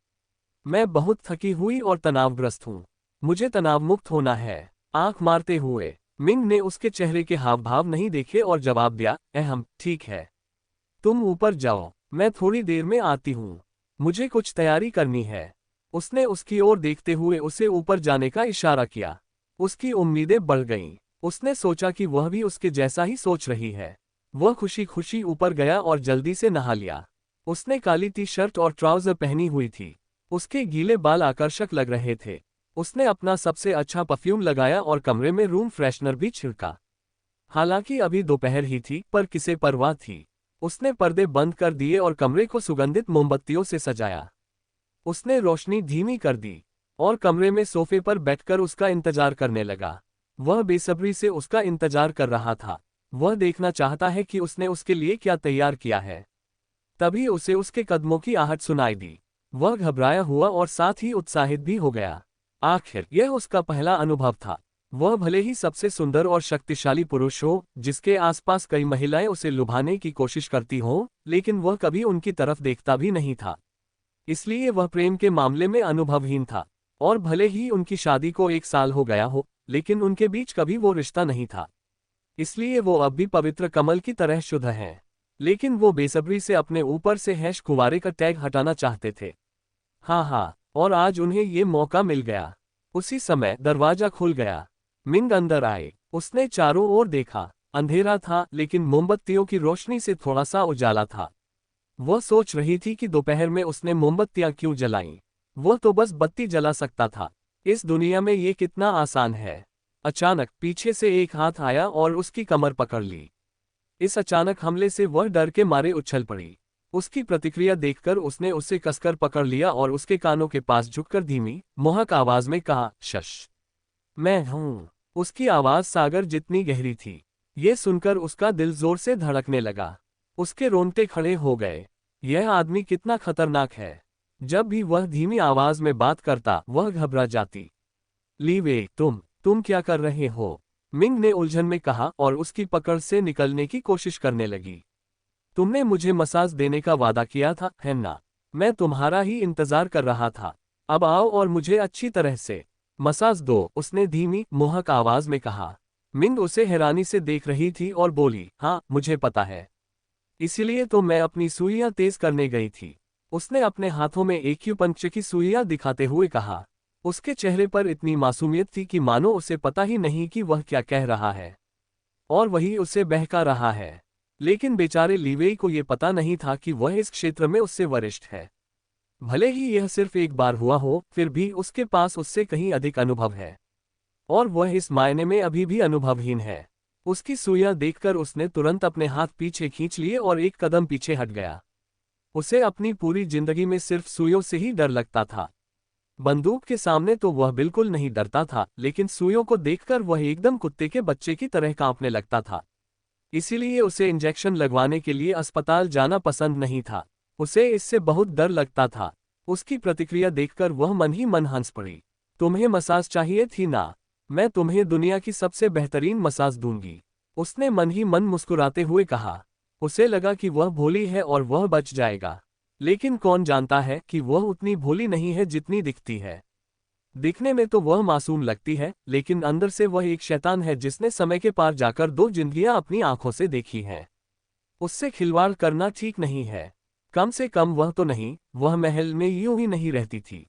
मैं बहुत थकी हुई और तनावग्रस्त हूँ। मुझे तनाव मुक्त होना है। आंख मारते हुए मिंग ने उसके चेहरे के हाव भाव नहीं देखे और जवाब दिया, अहम, ठीक है। तुम ऊपर जाओ, मैं थोड़ी देर में आती हूँ। मुझे कुछ तैयारी करनी है। उसने उसकी ओर देखते हुए उसे ऊपर जाने का इशारा किया। उसकी उम्मीदें बढ़ गईं। उसने सोचा कि वह भी उसके जैसा ही सोच रही है। वह खुशी खुशी ऊपर गया और जल्दी से नहा लिया। उसने काली टी शर्ट और ट्राउजर पहनी हुई थी। उसके गीले बाल आकर्षक लग रहे थे। उसने अपना सबसे अच्छा परफ्यूम लगाया और कमरे में रूम फ्रेशनर भी छिड़का। हालांकि अभी दोपहर ही थी, पर किसे परवाह थी। उसने पर्दे बंद कर दिए और कमरे को सुगंधित मोमबत्तियों से सजाया। उसने रोशनी धीमी कर दी और कमरे में सोफे पर बैठकर उसका इंतजार करने लगा। वह बेसब्री से उसका इंतजार कर रहा था। वह देखना चाहता है कि उसने उसके लिए क्या तैयार किया है। तभी उसे उसके कदमों की आहट सुनाई दी। वह घबराया हुआ और साथ ही उत्साहित भी हो गया। आखिर यह उसका पहला अनुभव था। वह भले ही सबसे सुंदर और शक्तिशाली पुरुष हो, जिसके आसपास कई महिलाएं उसे लुभाने की कोशिश करती हों, लेकिन वह कभी उनकी तरफ देखता भी नहीं था। इसलिए वह प्रेम के मामले में अनुभवहीन था। और भले ही उनकी शादी को 1 साल हो गया हो, लेकिन उनके बीच कभी वो रिश्ता नहीं था। इसलिए वो अब भी पवित्र कमल की तरह शुद्ध हैं। लेकिन वो बेसब्री से अपने ऊपर से हैश कुंवारे का टैग हटाना चाहते थे। हाँ, और आज उन्हें ये मौका मिल गया। उसी समय दरवाजा खुल गया। मिंग अंदर आए। उसने चारों ओर देखा। अंधेरा था, लेकिन मोमबत्तियों की रोशनी से थोड़ा सा उजाला था। वह सोच रही थी कि दोपहर में उसने मोमबत्तियां क्यों जलाईं। वह तो बस बत्ती जला सकता था। इस दुनिया में ये कितना आसान है। अचानक पीछे से एक हाथ आया और उसकी कमर पकड़ ली। इस अचानक हमले से वह डर के मारे उछल पड़ी। उसकी प्रतिक्रिया देखकर उसने उसे कसकर पकड़ लिया और उसके कानों के पास झुककर धीमी, मोहक आवाज में कहा, शश। मैं हूं। उसकी आवाज सागर जितनी गहरी थी। ये सुनकर उसका दिल जोर से धड़कने लगा। उसके रोंगटे खड़े हो गए। यह आदमी कितना खतरनाक है। जब भी वह धीमी आवाज में बात करता, वह घबरा जाती। ली वे, तुम क्या कर रहे हो? मिंग ने उलझन में कहा और उसकी पकड़ से निकलने की कोशिश करने लगी। तुमने मुझे मसाज देने का वादा किया था, है ना? मैं तुम्हारा ही इंतजार कर रहा था। अब आओ और मुझे अच्छी तरह से मसाज दो, उसने धीमी, मोहक आवाज में कहा। मिंग उसे हैरानी से देख रही थी और बोली, हाँ, मुझे पता है। इसीलिए तो मैं अपनी सुइयां तेज करने गई थी। उसने अपने हाथों में एक्यूपंक्चर की सुइयां दिखाते हुए कहा। उसके चेहरे पर इतनी मासूमियत थी कि मानो उसे पता ही नहीं कि वह क्या कह रहा है और वही उसे बहका रहा है। लेकिन बेचारे लीवेई को यह पता नहीं था कि वह इस क्षेत्र में उससे वरिष्ठ है। भले ही यह सिर्फ एक बार हुआ हो, फिर भी उसके पास उससे कहीं अधिक अनुभव है। और वह इस मायने में अभी भी अनुभवहीन है। उसकी सुइयां देखकर उसने तुरंत अपने हाथ पीछे खींच लिए और एक कदम पीछे हट गया। उसे अपनी पूरी जिंदगी में सिर्फ सुइयों से ही डर लगता था। बंदूक के सामने तो वह बिल्कुल नहीं डरता था, लेकिन सुइयों को देखकर वह एकदम कुत्ते के बच्चे की तरह कांपने लगता था। इसीलिए उसे इंजेक्शन लगवाने के लिए अस्पताल जाना पसंद नहीं था। उसे इससे बहुत डर लगता था। उसकी प्रतिक्रिया देखकर वह मन ही मन हंस पड़ी। तुम्हें मसाज चाहिए थी ना? मैं तुम्हें दुनिया की सबसे बेहतरीन मसाज दूंगी, उसने मन ही मन मुस्कुराते हुए कहा। उसे लगा कि वह भोली है और वह बच जाएगा। लेकिन कौन जानता है कि वह उतनी भोली नहीं है जितनी दिखती है। दिखने में तो वह मासूम लगती है, लेकिन अंदर से वह एक शैतान है जिसने समय के पार जाकर 2 जिंदगियां अपनी आंखों से देखी हैं। उससे खिलवाड़ करना ठीक नहीं है। कम से कम वह तो नहीं, वह महल में यूं ही नहीं रहती थी।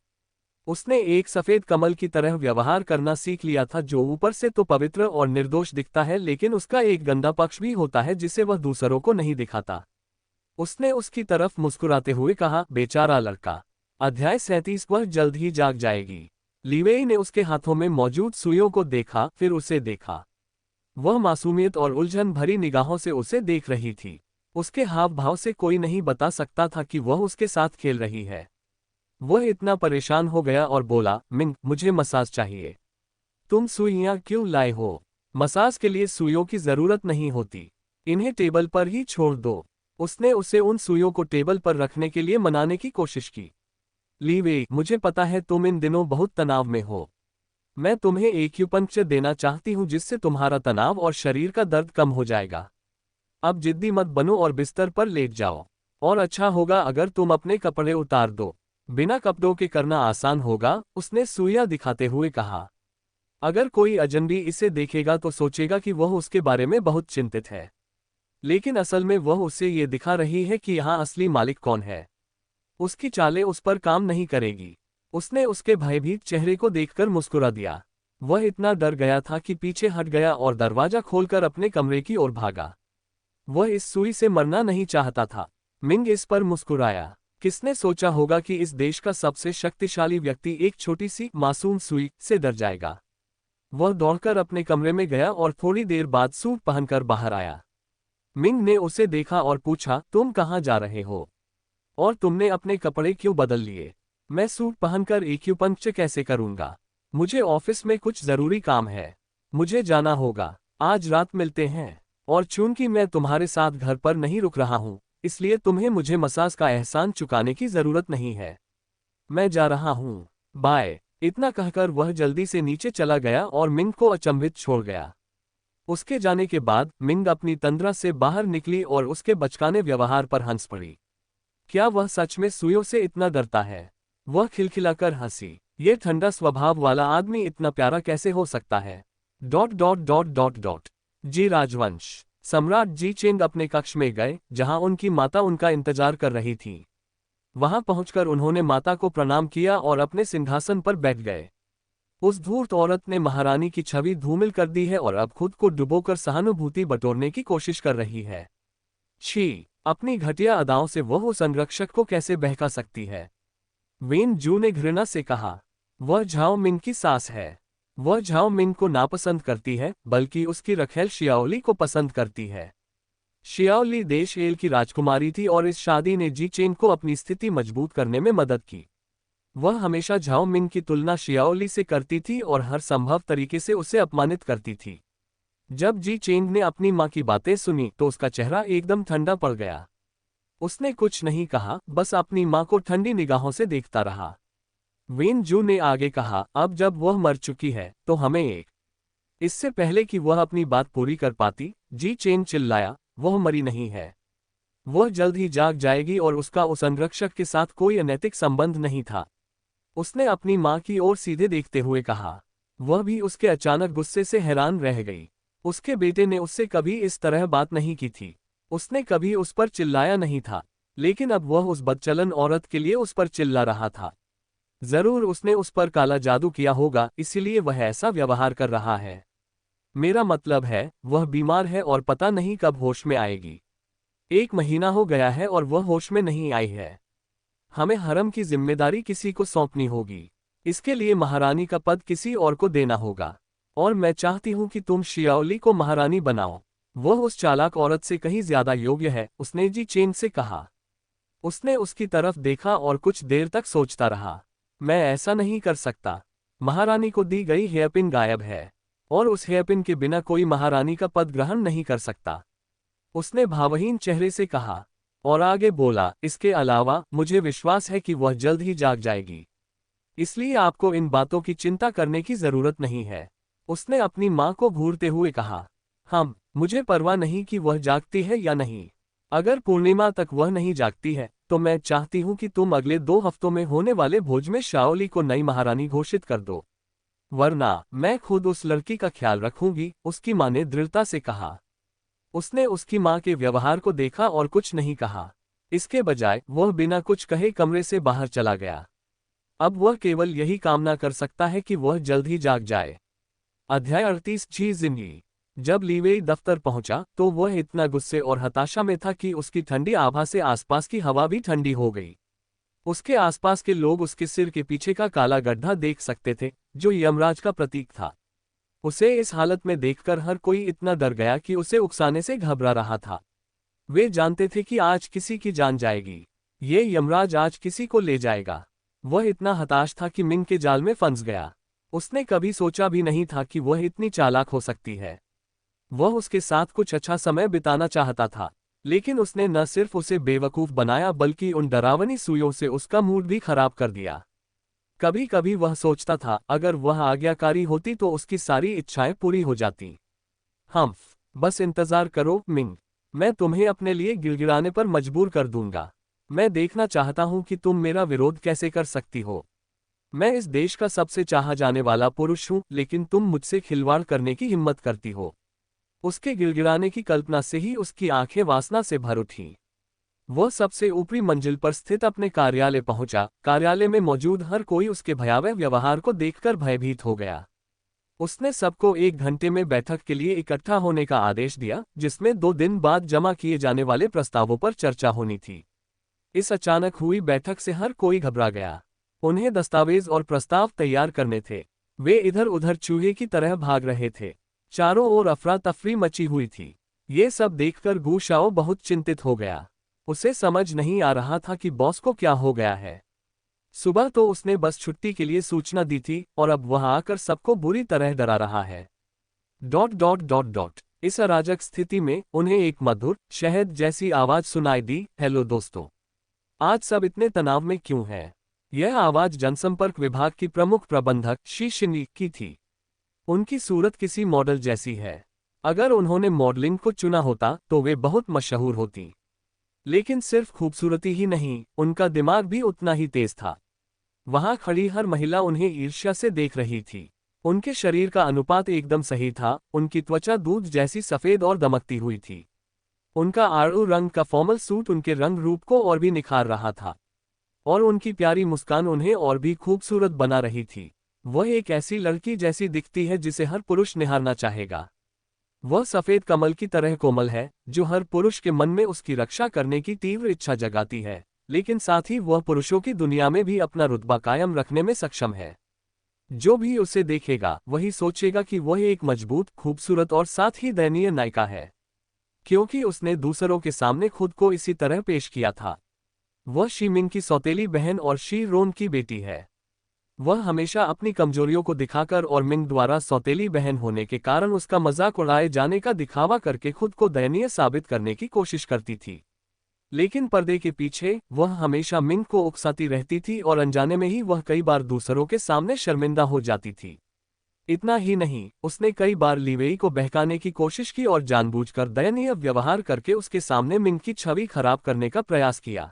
उसने एक सफेद कमल की तरह व्यवहार करना सीख लिया था, जो ऊपर से तो पवित्र और निर्दोष दिखता है, लेकिन उसका एक गंदा पक्ष भी होता है जिसे वह दूसरों को नहीं दिखाता। उसने उसकी तरफ मुस्कुराते हुए कहा, बेचारा लड़का। अध्याय 37। वह जल्द ही जाग जाएगी। लीवेई ने उसके हाथों में मौजूद सुइयों को देखा, फिर उसे देखा। वह मासूमियत और उलझन भरी निगाहों से उसे देख रही थी। उसके हाव भाव से कोई नहीं बता सकता था कि वह उसके साथ खेल रही है। वह इतना परेशान हो गया और बोला, मिंग, मुझे मसाज चाहिए। तुम सुइयां क्यों लाए हो? मसाज के लिए सुइयों की जरूरत नहीं होती। इन्हें टेबल पर ही छोड़ दो। उसने उसे उन सुइयों को टेबल पर रखने के लिए मनाने की कोशिश की। ली वेई, मुझे पता है तुम इन दिनों बहुत तनाव में हो। मैं तुम्हें एक्यूपंक्चर देना चाहती हूँ जिससे तुम्हारा तनाव और शरीर का दर्द कम हो जाएगा। अब जिद्दी मत बनो और बिस्तर पर लेट जाओ। और अच्छा होगा अगर तुम अपने कपड़े उतार दो। बिना कपड़ों के करना आसान होगा, उसने सुइयां दिखाते हुए कहा। अगर कोई अजनबी इसे देखेगा तो सोचेगा कि वह उसके बारे में बहुत चिंतित है। लेकिन असल में वह उसे ये दिखा रही है कि यहाँ असली मालिक कौन है। उसकी चालें उस पर काम नहीं करेगी। उसने उसके भयभीत चेहरे को देखकर मुस्कुरा दिया। वह इतना डर गया था कि पीछे हट गया और दरवाजा खोलकर अपने कमरे की ओर भागा। वह इस सुई से मरना नहीं चाहता था। मिंग इस पर मुस्कुराया। किसने सोचा होगा कि इस देश का सबसे शक्तिशाली व्यक्ति एक छोटी सी मासूम सुई से डर जाएगा। वह दौड़कर अपने कमरे में गया और थोड़ी देर बाद सूट पहनकर बाहर आया। मिंग ने उसे देखा और पूछा, तुम कहाँ जा रहे हो? और तुमने अपने कपड़े क्यों बदल लिए? मैं सूट पहनकर एक्यूपंक्चर कैसे करूंगा? मुझे ऑफिस में कुछ जरूरी काम है। मुझे जाना होगा। आज रात मिलते हैं। और चूंकि मैं तुम्हारे साथ घर पर नहीं रुक रहा हूं, इसलिए तुम्हें मुझे मसाज का एहसान चुकाने की जरूरत नहीं है। मैं जा रहा हूं। बाय। इतना कहकर वह जल्दी से नीचे चला गया और मिंग को अचंभित छोड़ गया। उसके जाने के बाद मिंग अपनी तंद्रा से बाहर निकली और उसके बचकाने व्यवहार पर हंस पड़ी। क्या वह सच में सुइयों से इतना डरता है? वह खिलखिलाकर हंसी। ये ठंडा स्वभाव वाला आदमी इतना प्यारा कैसे हो सकता है? Dot dot dot dot dot. जी राजवंश। सम्राट जी चेंग अपने कक्ष में गए जहां उनकी माता उनका इंतजार कर रही थी। वहां पहुंचकर उन्होंने माता को प्रणाम किया और अपने सिंहासन पर बैठ गए। उस धूर्त औरत ने महारानी की छवि धूमिल कर दी है और अब खुद को डुबोकर सहानुभूति बटोरने की कोशिश कर रही है। छी! अपनी घटिया अदाओं से वह उस संरक्षक को कैसे बहका सकती है? वेन जू ने घृणा से कहा। वह झाओ मिंग की सास है। वह झाओ मिंग को नापसंद करती है, बल्कि उसकी रखेल शियाओली को पसंद करती है। शियाओली देश एल की राजकुमारी थी और इस शादी ने जी चेंग को अपनी स्थिति मजबूत करने में मदद की। वह हमेशा झाओ मिंग की तुलना शियाओली से करती थी और हर संभव तरीके से उसे अपमानित करती थी। जब जी चेंग ने अपनी माँ की बातें सुनी तो उसका चेहरा एकदम ठंडा पड़ गया। उसने कुछ नहीं कहा, बस अपनी माँ को ठंडी निगाहों से देखता रहा। वेन जू ने आगे कहा, अब जब वह मर चुकी है तो हमें एक। इससे पहले कि वह अपनी बात पूरी कर पाती, जी चेंग चिल्लाया, वह मरी नहीं है। वह जल्द ही जाग जाएगी और उसका उस संरक्षक के साथ कोई अनैतिक संबंध नहीं था। उसने अपनी माँ की ओर सीधे देखते हुए कहा। वह भी उसके अचानक गुस्से से हैरान रह गई। उसके बेटे ने उससे कभी इस तरह बात नहीं की थी। उसने कभी उस पर चिल्लाया नहीं था, लेकिन अब वह उस बदचलन औरत के लिए उस पर चिल्ला रहा था। जरूर उसने उस पर काला जादू किया होगा, इसीलिए वह ऐसा व्यवहार कर रहा है। मेरा मतलब है, वह बीमार है और पता नहीं कब होश में आएगी। 1 महीना हो गया है और वह होश में नहीं आई है। हमें हरम की जिम्मेदारी किसी को सौंपनी होगी। इसके लिए महारानी का पद किसी और को देना होगा। और मैं चाहती हूं कि तुम शियाओली को महारानी बनाओ। वह उस चालाक औरत से कहीं ज्यादा योग्य है, उसने जी चेंग से कहा। उसने उसकी तरफ देखा और कुछ देर तक सोचता रहा। मैं ऐसा नहीं कर सकता। महारानी को दी गई हेयरपिन गायब है, और उस हेयरपिन के बिना कोई महारानी का पद ग्रहण नहीं कर सकता। उसने भावहीन चेहरे से कहा, और आगे बोला, इसके अलावा मुझे विश्वास है कि वह जल्द ही जाग जाएगी। इसलिए आपको इन बातों की चिंता करने की जरूरत नहीं है। उसने अपनी माँ को घूरते हुए कहा। मुझे परवाह नहीं कि वह जागती है या नहीं। अगर पूर्णिमा तक वह नहीं जागती है तो मैं चाहती हूँ कि तुम अगले 2 हफ्तों में होने वाले भोज में शाओली को नई महारानी घोषित कर दो। वरना मैं खुद उस लड़की का ख्याल रखूंगी, उसकी माँ ने दृढ़ता से कहा। उसने उसकी माँ के व्यवहार को देखा और कुछ नहीं कहा। इसके बजाय वह बिना कुछ कहे कमरे से बाहर चला गया। अब वह केवल यही कामना कर सकता है कि वह जल्द ही जाग जाए। अध्याय 38 जी जिंदगी। जब ली वेई दफ्तर पहुंचा तो वह इतना गुस्से और हताशा में था कि उसकी ठंडी आभा से आसपास की हवा भी ठंडी हो गई। उसके आसपास के लोग उसके सिर के पीछे का काला गड्ढा देख सकते थे, जो यमराज का प्रतीक था। उसे इस हालत में देखकर हर कोई इतना डर गया कि उसे उकसाने से घबरा रहा था। वे जानते थे कि आज किसी की जान जाएगी। ये यमराज आज किसी को ले जाएगा। वह इतना हताश था कि मिंग के जाल में फंस गया। उसने कभी सोचा भी नहीं था कि वह इतनी चालाक हो सकती है। वह उसके साथ कुछ अच्छा समय बिताना चाहता था, लेकिन अब वह उसके साथ कुछ बुरा भी कर सकती है। वह इतना हताश था कि मिंग के जाल में फंस गया। उसने कभी सोचा भी नहीं था कि वह इतनी चालाक हो सकती है। वह उसके साथ कुछ अच्छा समय बिताना चाहता था, लेकिन उसने न सिर्फ उसे बेवकूफ बनाया बल्कि उन डरावनी सुइयों से उसका मूड भी खराब कर दिया। कभी कभी वह सोचता था अगर वह आज्ञाकारी होती तो उसकी सारी इच्छाएं पूरी हो जाती। हम्फ, बस इंतजार करो मिंग, मैं तुम्हें अपने लिए गिड़गिड़ाने पर मजबूर कर दूंगा। मैं देखना चाहता हूं कि तुम मेरा विरोध कैसे कर सकती हो। मैं इस देश का सबसे चाहा जाने वाला पुरुष हूं, लेकिन तुम मुझसे खिलवाड़ करने की हिम्मत करती हो। उसके गिड़गिड़ाने की कल्पना से ही उसकी आंखें वासना से भर उठीं। वह सबसे ऊपरी मंजिल पर स्थित अपने कार्यालय पहुंचा। कार्यालय में मौजूद हर कोई उसके भयावह व्यवहार को देखकर भयभीत हो गया। उसने सबको 1 घंटे में बैठक के लिए इकट्ठा होने का आदेश दिया, जिसमें 2 दिन बाद जमा किए जाने वाले प्रस्तावों पर चर्चा होनी थी। इस अचानक हुई बैठक से हर कोई घबरा गया। उन्हें दस्तावेज और प्रस्ताव तैयार करने थे। वे इधर उधर चूहे की तरह भाग रहे थे। चारों ओर अफरा तफरी मची हुई थी। ये सब देखकर गू शाओ बहुत चिंतित हो गया। उसे समझ नहीं आ रहा था कि बॉस को क्या हो गया है। सुबह तो उसने बस छुट्टी के लिए सूचना दी थी और अब वह आकर सबको बुरी तरह डरा रहा है। डॉट डॉट डॉट डॉट इस अराजक स्थिति में उन्हें एक मधुर शहद जैसी आवाज सुनाई दी, हेलो दोस्तों, आज सब इतने तनाव में क्यों हैं? यह आवाज जनसंपर्क विभाग की प्रमुख प्रबंधक शी शिनी की थी। उनकी सूरत किसी मॉडल जैसी है। अगर उन्होंने मॉडलिंग को चुना होता तो वे बहुत मशहूर होती। लेकिन सिर्फ खूबसूरती ही नहीं, उनका दिमाग भी उतना ही तेज था। वहां खड़ी हर महिला उन्हें ईर्ष्या से देख रही थी। उनके शरीर का अनुपात एकदम सही था। उनकी त्वचा दूध जैसी सफेद और दमकती हुई थी। उनका आड़ू रंग का फॉर्मल सूट उनके रंग रूप को और भी निखार रहा था, और उनकी प्यारी मुस्कान उन्हें और भी खूबसूरत बना रही थी। वह एक ऐसी लड़की जैसी दिखती है जिसे हर पुरुष निहारना चाहेगा। वह सफेद कमल की तरह कोमल है, जो हर पुरुष के मन में उसकी रक्षा करने की तीव्र इच्छा जगाती है, लेकिन साथ ही वह पुरुषों की दुनिया में भी अपना रुतबा कायम रखने में सक्षम है। जो भी उसे देखेगा वही सोचेगा कि वह एक मजबूत, खूबसूरत और साथ ही दयनीय नायिका है, क्योंकि उसने दूसरों के सामने खुद को इसी तरह पेश किया था। वह शी मिंग की सौतेली बहन और शी रोन की बेटी है। वह हमेशा अपनी कमजोरियों को दिखाकर और मिंग द्वारा सौतेली बहन होने के कारण उसका मजाक उड़ाए जाने का दिखावा करके खुद को दयनीय साबित करने की कोशिश करती थी। लेकिन पर्दे के पीछे वह हमेशा मिंग को उकसाती रहती थी और अनजाने में ही वह कई बार दूसरों के सामने शर्मिंदा हो जाती थी। इतना ही नहीं, उसने कई बार लीवेई को बहकाने की कोशिश की और जानबूझकर दयनीय व्यवहार करके उसके सामने मिंग की छवि खराब करने का प्रयास किया।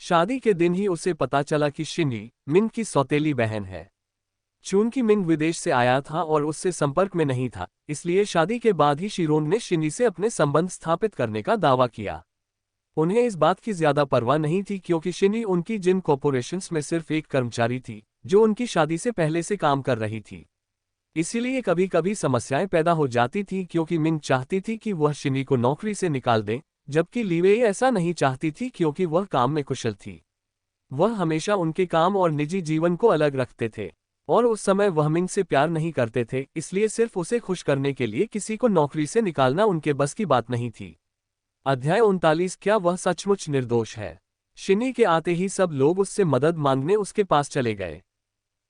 शादी के दिन ही उसे पता चला कि शिनी मिंग की सौतेली बहन है। चूंकि मिंग विदेश से आया था और उससे संपर्क में नहीं था, इसलिए शादी के बाद ही शिरोन ने शिनी से अपने संबंध स्थापित करने का दावा किया। उन्हें इस बात की ज्यादा परवाह नहीं थी, क्योंकि शिनी उनकी जिन कॉर्पोरेशंस में सिर्फ एक कर्मचारी थी जो उनकी शादी से पहले से काम कर रही थी। इसीलिए कभी कभी समस्याएं पैदा हो जाती थी, क्योंकि मिंग चाहती थी कि वह शिनी को नौकरी से निकाल दे, जबकि लीवेई ऐसा नहीं चाहती थी, क्योंकि वह काम में कुशल थी। वह हमेशा उनके काम और निजी जीवन को अलग रखते थे, और उस समय वह मिंग से प्यार नहीं करते थे, इसलिए सिर्फ उसे खुश करने के लिए किसी को नौकरी से निकालना उनके बस की बात नहीं थी। अध्याय 39 क्या वह सचमुच निर्दोष है? शिनी के आते ही सब लोग उससे मदद मांगने उसके पास चले गए।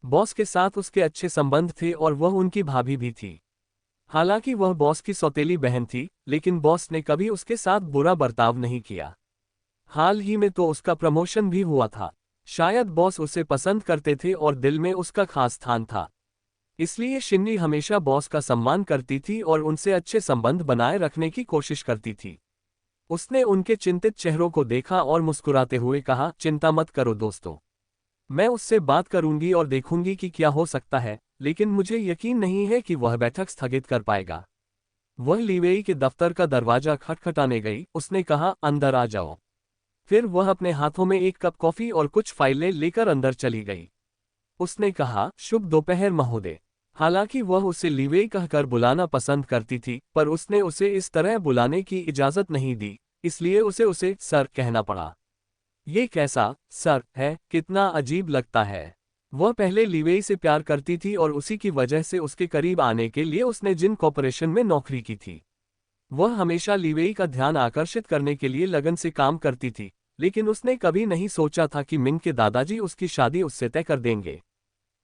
बॉस के साथ उसके अच्छे संबंध थे और वह उनकी भाभी भी थी। हालांकि वह बॉस की सौतेली बहन थी, लेकिन बॉस ने कभी उसके साथ बुरा बर्ताव नहीं किया। हाल ही में तो उसका प्रमोशन भी हुआ था। शायद बॉस उसे पसंद करते थे और दिल में उसका खास स्थान था। इसलिए शिन्नी हमेशा बॉस का सम्मान करती थी और उनसे अच्छे संबंध बनाए रखने की कोशिश करती थी। उसने उनके चिंतित चेहरों को देखा और मुस्कुराते हुए कहा, चिंता मत करो दोस्तों, मैं उससे बात करूंगी और देखूंगी कि क्या हो सकता है, लेकिन मुझे यकीन नहीं है कि वह बैठक स्थगित कर पाएगा। वह लीवेई के दफ्तर का दरवाजा खटखटाने गई। उसने कहा, अंदर आ जाओ। फिर वह अपने हाथों में एक कप कॉफी और कुछ फाइलें लेकर अंदर चली गई। उसने कहा, शुभ दोपहर महोदय। हालांकि वह उसे लीवेई कहकर बुलाना पसंद करती थी, पर उसने उसे इस तरह बुलाने की इजाजत नहीं दी, इसलिए उसे सर कहना पड़ा। ये कैसा सर है, कितना अजीब लगता है। वह पहले लीवेई से प्यार करती थी और उसी की वजह से उसके करीब आने के लिए उसने जिन कॉर्पोरेशन में नौकरी की थी। वह हमेशा लीवेई का ध्यान आकर्षित करने के लिए लगन से काम करती थी, लेकिन उसने कभी नहीं सोचा था कि मिंग के दादाजी उसकी शादी उससे तय कर देंगे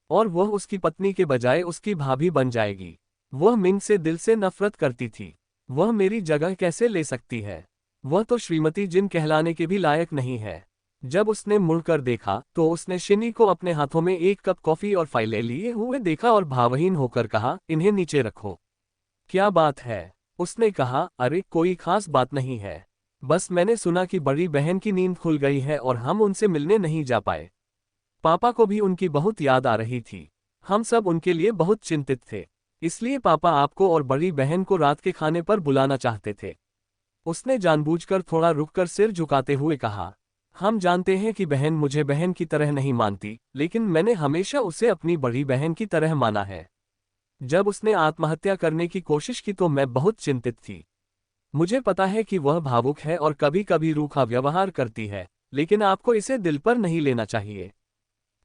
और वह उसकी पत्नी के बजाय उसकी भाभी बन जाएगी। वह मिंग से दिल से नफरत करती थी। वह मेरी जगह कैसे ले सकती है? वह तो श्रीमती जिन कहलाने के भी लायक नहीं है। जब उसने मुड़कर देखा तो उसने शिनी को अपने हाथों में एक कप कॉफी और फाइलें लिए हुए देखा और भावहीन होकर कहा, इन्हें नीचे रखो। क्या बात है? उसने कहा, अरे कोई खास बात नहीं है, बस मैंने सुना कि बड़ी बहन की नींद खुल गई है और हम उनसे मिलने नहीं जा पाए। पापा को भी उनकी बहुत याद आ रही थी। हम सब उनके लिए बहुत चिंतित थे, इसलिए पापा आपको और बड़ी बहन को रात के खाने पर बुलाना चाहते थे। उसने जानबूझकर थोड़ा रुककर सिर झुकाते हुए कहा, हम जानते हैं कि बहन मुझे बहन की तरह नहीं मानती, लेकिन मैंने हमेशा उसे अपनी बड़ी बहन की तरह माना है। जब उसने आत्महत्या करने की कोशिश की तो मैं बहुत चिंतित थी। मुझे पता है कि वह भावुक है और कभी कभी रूखा व्यवहार करती है, लेकिन आपको इसे दिल पर नहीं लेना चाहिए।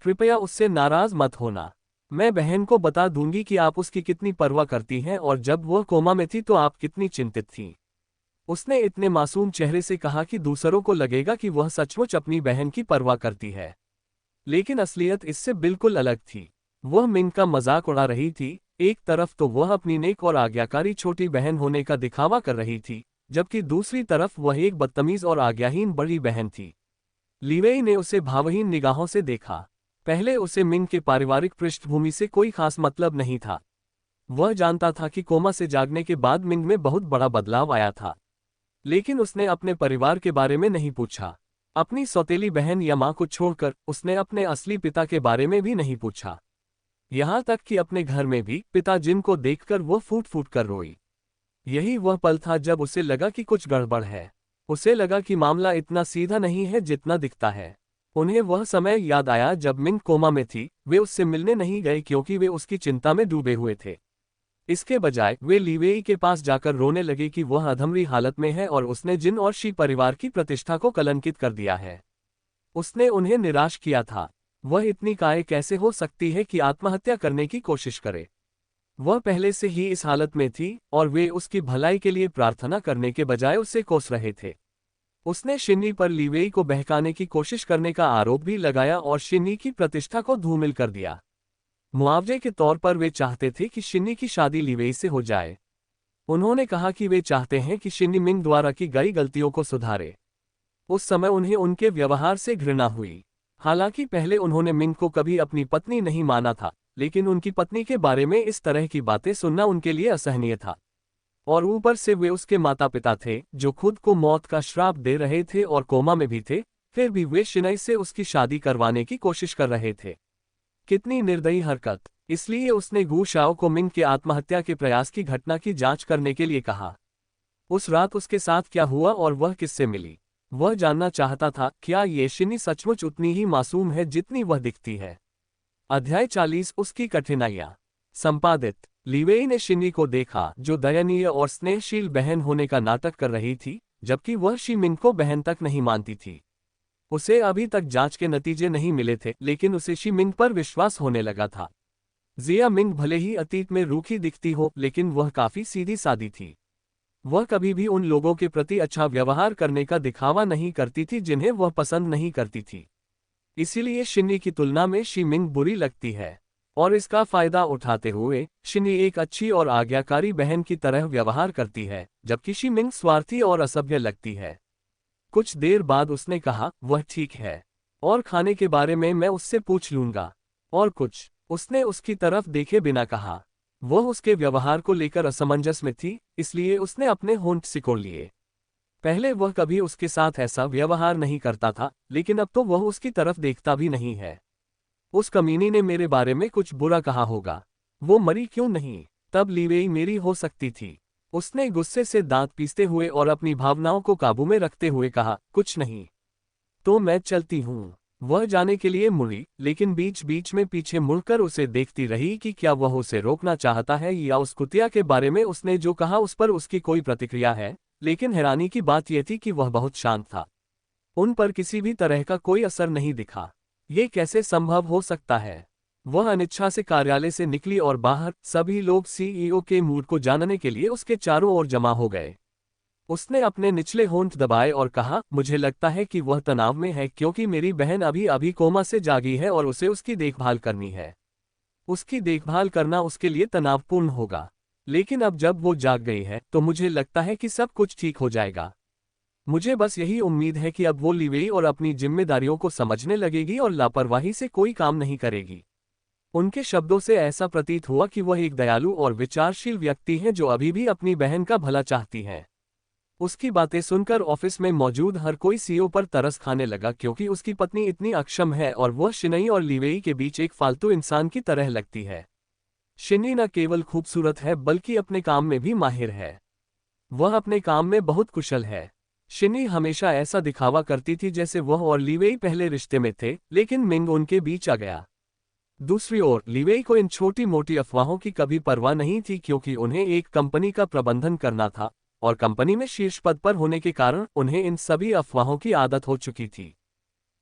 कृपया उससे नाराज मत होना। मैं बहन को बता दूंगी कि आप उसकी कितनी परवाह करती हैं और जब वह कोमा में थी तो आप कितनी चिंतित थीं। उसने इतने मासूम चेहरे से कहा कि दूसरों को लगेगा कि वह सचमुच अपनी बहन की परवाह करती है, लेकिन असलियत इससे बिल्कुल अलग थी। वह मिंग का मजाक उड़ा रही थी। एक तरफ तो वह अपनी नेक और आज्ञाकारी छोटी बहन होने का दिखावा कर रही थी, जबकि दूसरी तरफ वह एक बदतमीज और आज्ञाहीन बड़ी बहन थी। लीवेई ने उसे भावहीन निगाहों से देखा। पहले उसे मिंग के पारिवारिक पृष्ठभूमि से कोई खास मतलब नहीं था। वह जानता था कि कोमा से जागने के बाद मिंग में बहुत बड़ा बदलाव आया था, लेकिन उसने अपने परिवार के बारे में नहीं पूछा। अपनी सौतेली बहन या मां को छोड़कर उसने अपने असली पिता के बारे में भी नहीं पूछा। यहां तक कि अपने घर में भी पिता जिन को देखकर वो फूट फूट कर रोई। यही वह पल था जब उसे लगा कि कुछ गड़बड़ है। उसे लगा कि मामला इतना सीधा नहीं है जितना दिखता है। उन्हें वह समय याद आया जब मिंग कोमा में थी। वे उससे मिलने नहीं गए क्योंकि वे उसकी चिंता में डूबे हुए थे। इसके बजाय वे लीवेई के पास जाकर रोने लगे कि वह अधमरी हालत में है और उसने जिन और शी परिवार की प्रतिष्ठा को कलंकित कर दिया है। उसने उन्हें निराश किया था। वह इतनी काय कैसे हो सकती है कि आत्महत्या करने की कोशिश करे? वह पहले से ही इस हालत में थी और वे उसकी भलाई के लिए प्रार्थना करने के बजाय उसे कोस रहे थे। उसने शिन्नी पर लीवेई को बहकाने की कोशिश करने का आरोप भी लगाया और शिन्नी की प्रतिष्ठा को धूमिल कर दिया। मुआवजे के तौर पर वे चाहते थे कि शिन्नी की शादी लीवेई से हो जाए। उन्होंने कहा कि वे चाहते हैं कि शिन्नी मिंग द्वारा की गई गलतियों को सुधारे। उस समय उन्हें उनके व्यवहार से घृणा हुई। हालांकि पहले उन्होंने मिंग को कभी अपनी पत्नी नहीं माना था, लेकिन उनकी पत्नी के बारे में इस तरह की बातें सुनना उनके लिए असहनीय था। और ऊपर से वे उसके माता पिता थे जो खुद को मौत का श्राप दे रहे थे और कोमा में भी थे, फिर भी वे शिनई से उसकी शादी करवाने की कोशिश कर रहे थे। कितनी निर्दयी हरकत! इसलिए उसने गू शाओ को मिंग के आत्महत्या के प्रयास की घटना की जांच करने के लिए कहा। उस रात उसके साथ क्या हुआ और वह किससे मिली? वह जानना चाहता था, क्या ये शिनी सचमुच उतनी ही मासूम है जितनी वह दिखती है। अध्याय 40 उसकी कठिनाइयां। संपादित। लीवेई ने शिनी को देखा जो दयनीय और स्नेहशील बहन होने का नाटक कर रही थी, जबकि वह शी मिंग को बहन तक नहीं मानती थी। उसे अभी तक जांच के नतीजे नहीं मिले थे, लेकिन उसे शी मिंग पर विश्वास होने लगा था। जिया मिंग भले ही अतीत में रूखी दिखती हो, लेकिन वह काफी सीधी सादी थी। वह कभी भी उन लोगों के प्रति अच्छा व्यवहार करने का दिखावा नहीं करती थी जिन्हें वह पसंद नहीं करती थी। इसीलिए शिन्नी की तुलना में शी मिंग बुरी लगती है, और इसका फायदा उठाते हुए शिन्नी एक अच्छी और आज्ञाकारी बहन की तरह व्यवहार करती है, जबकि शी मिंग स्वार्थी और असभ्य लगती है। कुछ देर बाद उसने कहा, वह ठीक है, और खाने के बारे में मैं उससे पूछ लूंगा। और कुछ? उसने उसकी तरफ देखे बिना कहा। वह उसके व्यवहार को लेकर असमंजस में थी, इसलिए उसने अपने होंठ सिकोड़ लिए। पहले वह कभी उसके साथ ऐसा व्यवहार नहीं करता था, लेकिन अब तो वह उसकी तरफ देखता भी नहीं है। उस कमीनी ने मेरे बारे में कुछ बुरा कहा होगा। वो मरी क्यों नहीं? तब लीवेई मेरी हो सकती थी। उसने गुस्से से दांत पीसते हुए और अपनी भावनाओं को काबू में रखते हुए कहा, कुछ नहीं। तो मैं चलती हूँ। वह जाने के लिए मुड़ी, लेकिन बीच बीच में पीछे मुड़कर उसे देखती रही कि क्या वह उसे रोकना चाहता है या उस कुतिया के बारे में उसने जो कहा उस पर उसकी कोई प्रतिक्रिया है। लेकिन हैरानी की बात यह थी कि वह बहुत शांत था। उन पर किसी भी तरह का कोई असर नहीं दिखा। ये कैसे संभव हो सकता है? वह अनिच्छा से कार्यालय से निकली और बाहर सभी लोग सीईओ के मूड को जानने के लिए उसके चारों ओर जमा हो गए। उसने अपने निचले होंठ दबाए और कहा, मुझे लगता है कि वह तनाव में है क्योंकि मेरी बहन अभी अभी कोमा से जागी है और उसे उसकी देखभाल करनी है। उसकी देखभाल करना उसके लिए तनावपूर्ण होगा, लेकिन अब जब वो जाग गई है तो मुझे लगता है कि सब कुछ ठीक हो जाएगा। मुझे बस यही उम्मीद है कि अब वो लीवेई और अपनी जिम्मेदारियों को समझने लगेगी और लापरवाही से कोई काम नहीं करेगी। उनके शब्दों से ऐसा प्रतीत हुआ कि वह एक दयालु और विचारशील व्यक्ति हैं जो अभी भी अपनी बहन का भला चाहती हैं। उसकी बातें सुनकर ऑफिस में मौजूद हर कोई सीईओ पर तरस खाने लगा, क्योंकि उसकी पत्नी इतनी अक्षम है और वह शिनई और लीवेई के बीच एक फालतू इंसान की तरह लगती है। शिनी न केवल खूबसूरत है बल्कि अपने काम में भी माहिर है। वह अपने काम में बहुत कुशल है। शिनी हमेशा ऐसा दिखावा करती थी जैसे वह और लीवेई पहले रिश्ते में थे, लेकिन मिंग उनके बीच आ गया। दूसरी ओर लीवेई को इन छोटी मोटी अफवाहों की कभी परवाह नहीं थी, क्योंकि उन्हें एक कंपनी का प्रबंधन करना था और कंपनी में शीर्ष पद पर होने के कारण उन्हें इन सभी अफवाहों की आदत हो चुकी थी।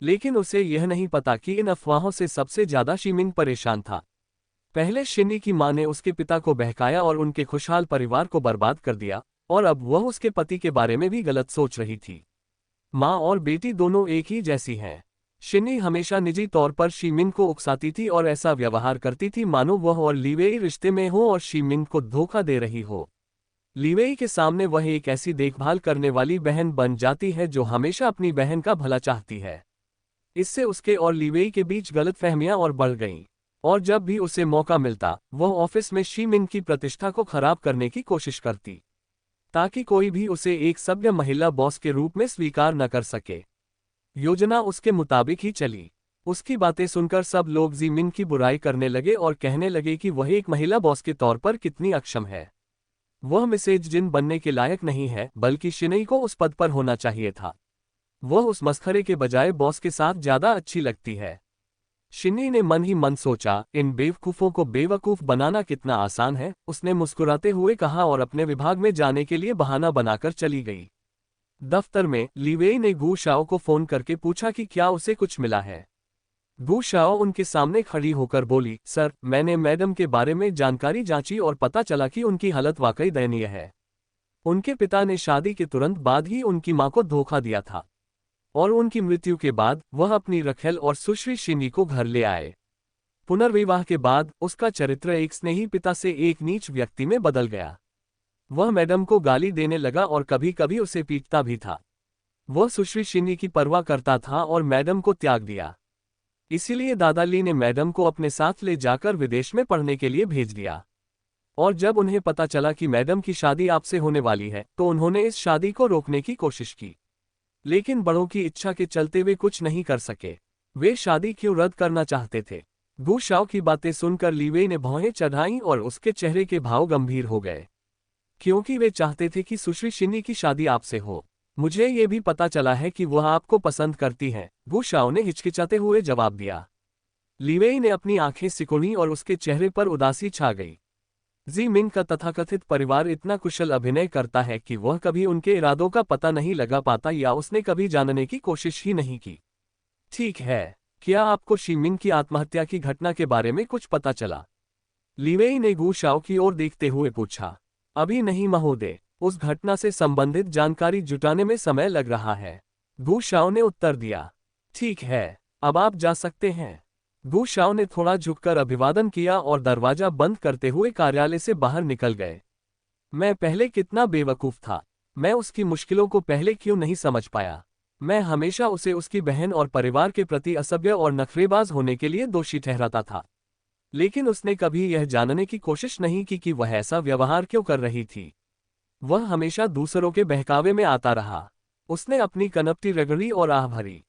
लेकिन उसे यह नहीं पता कि इन अफवाहों से सबसे ज्यादा शिमिंग परेशान था। पहले शिनी की मां ने उसके पिता को बहकाया और उनके खुशहाल परिवार को बर्बाद कर दिया, और अब वह उसके पति के बारे में भी गलत सोच रही थी। मां और बेटी दोनों एक ही जैसी हैं। शिनी हमेशा निजी तौर पर शीमिन को उकसाती थी और ऐसा व्यवहार करती थी मानो वह और लीवेई रिश्ते में हो और शीमिन को धोखा दे रही हो। लीवेई के सामने वह एक ऐसी देखभाल करने वाली बहन बन जाती है जो हमेशा अपनी बहन का भला चाहती है। इससे उसके और लीवेई के बीच गलतफहमियां और बढ़ गईं, और जब भी उसे मौका मिलता वह ऑफिस में शीमिन की प्रतिष्ठा को खराब करने की कोशिश करती, ताकि कोई भी उसे एक सभ्य महिला बॉस के रूप में स्वीकार न कर सके। योजना उसके मुताबिक ही चली। उसकी बातें सुनकर सब लोग जीमिन की बुराई करने लगे और कहने लगे कि वह एक महिला बॉस के तौर पर कितनी अक्षम है। वह मिसेज जिन बनने के लायक नहीं है, बल्कि शिनई को उस पद पर होना चाहिए था। वह उस मस्खरे के बजाय बॉस के साथ ज्यादा अच्छी लगती है। शिनी ने मन ही मन सोचा, इन बेवकूफों को बेवकूफ बनाना कितना आसान है। उसने मुस्कुराते हुए कहा और अपने विभाग में जाने के लिए बहाना बनाकर चली गई। दफ्तर में लीवेई ने गू शाओ को फोन करके पूछा कि क्या उसे कुछ मिला है। गू शाओ उनके सामने खड़ी होकर बोली, सर, मैंने मैडम के बारे में जानकारी जांची और पता चला कि उनकी हालत वाकई दयनीय है। उनके पिता ने शादी के तुरंत बाद ही उनकी मां को धोखा दिया था, और उनकी मृत्यु के बाद वह अपनी रखेल और सुश्री शिनी को घर ले आए। पुनर्विवाह के बाद उसका चरित्र एक स्नेही पिता से एक नीच व्यक्ति में बदल गया। वह मैडम को गाली देने लगा और कभी कभी उसे पीटता भी था। वह सुश्री शिनी की परवाह करता था और मैडम को त्याग दिया। इसीलिए दादा ली ने मैडम को अपने साथ ले जाकर विदेश में पढ़ने के लिए भेज दिया। और जब उन्हें पता चला कि मैडम की शादी आपसे होने वाली है, तो उन्होंने इस शादी को रोकने की कोशिश की, लेकिन बड़ों की इच्छा के चलते वे कुछ नहीं कर सके। वे शादी क्यों रद्द करना चाहते थे? गू शाओ की बातें सुनकर लीवेई ने भौहें चढ़ाईं और उसके चेहरे के भाव गंभीर हो गए, क्योंकि वे चाहते थे कि सुश्री शिनी की शादी आपसे हो। मुझे ये भी पता चला है कि वह आपको पसंद करती हैं, गू शाओ ने हिचकिचाते हुए जवाब दिया। लीवेई ने अपनी आंखें सिकुड़ी और उसके चेहरे पर उदासी छा गई। जी मिंग का तथाकथित परिवार इतना कुशल अभिनय करता है कि वह कभी उनके इरादों का पता नहीं लगा पाता, या उसने कभी जानने की कोशिश ही नहीं की। ठीक है, क्या आपको शीमिंग की आत्महत्या की घटना के बारे में कुछ पता चला? लीवेई ने गू शाओ की ओर देखते हुए पूछा। अभी नहीं महोदय, उस घटना से संबंधित जानकारी जुटाने में समय लग रहा है, गू शाओ ने उत्तर दिया। ठीक है, अब आप जा सकते हैं। गू शाओ ने थोड़ा झुककर अभिवादन किया और दरवाजा बंद करते हुए कार्यालय से बाहर निकल गए। मैं पहले कितना बेवकूफ था। मैं उसकी मुश्किलों को पहले क्यों नहीं समझ पाया। मैं हमेशा उसे उसकी बहन और परिवार के प्रति असभ्य और नखरेबाज होने के लिए दोषी ठहराता था, लेकिन उसने कभी यह जानने की कोशिश नहीं की कि वह ऐसा व्यवहार क्यों कर रही थी। वह हमेशा दूसरों के बहकावे में आता रहा। उसने अपनी कनपटी रगड़ी और आह भरी।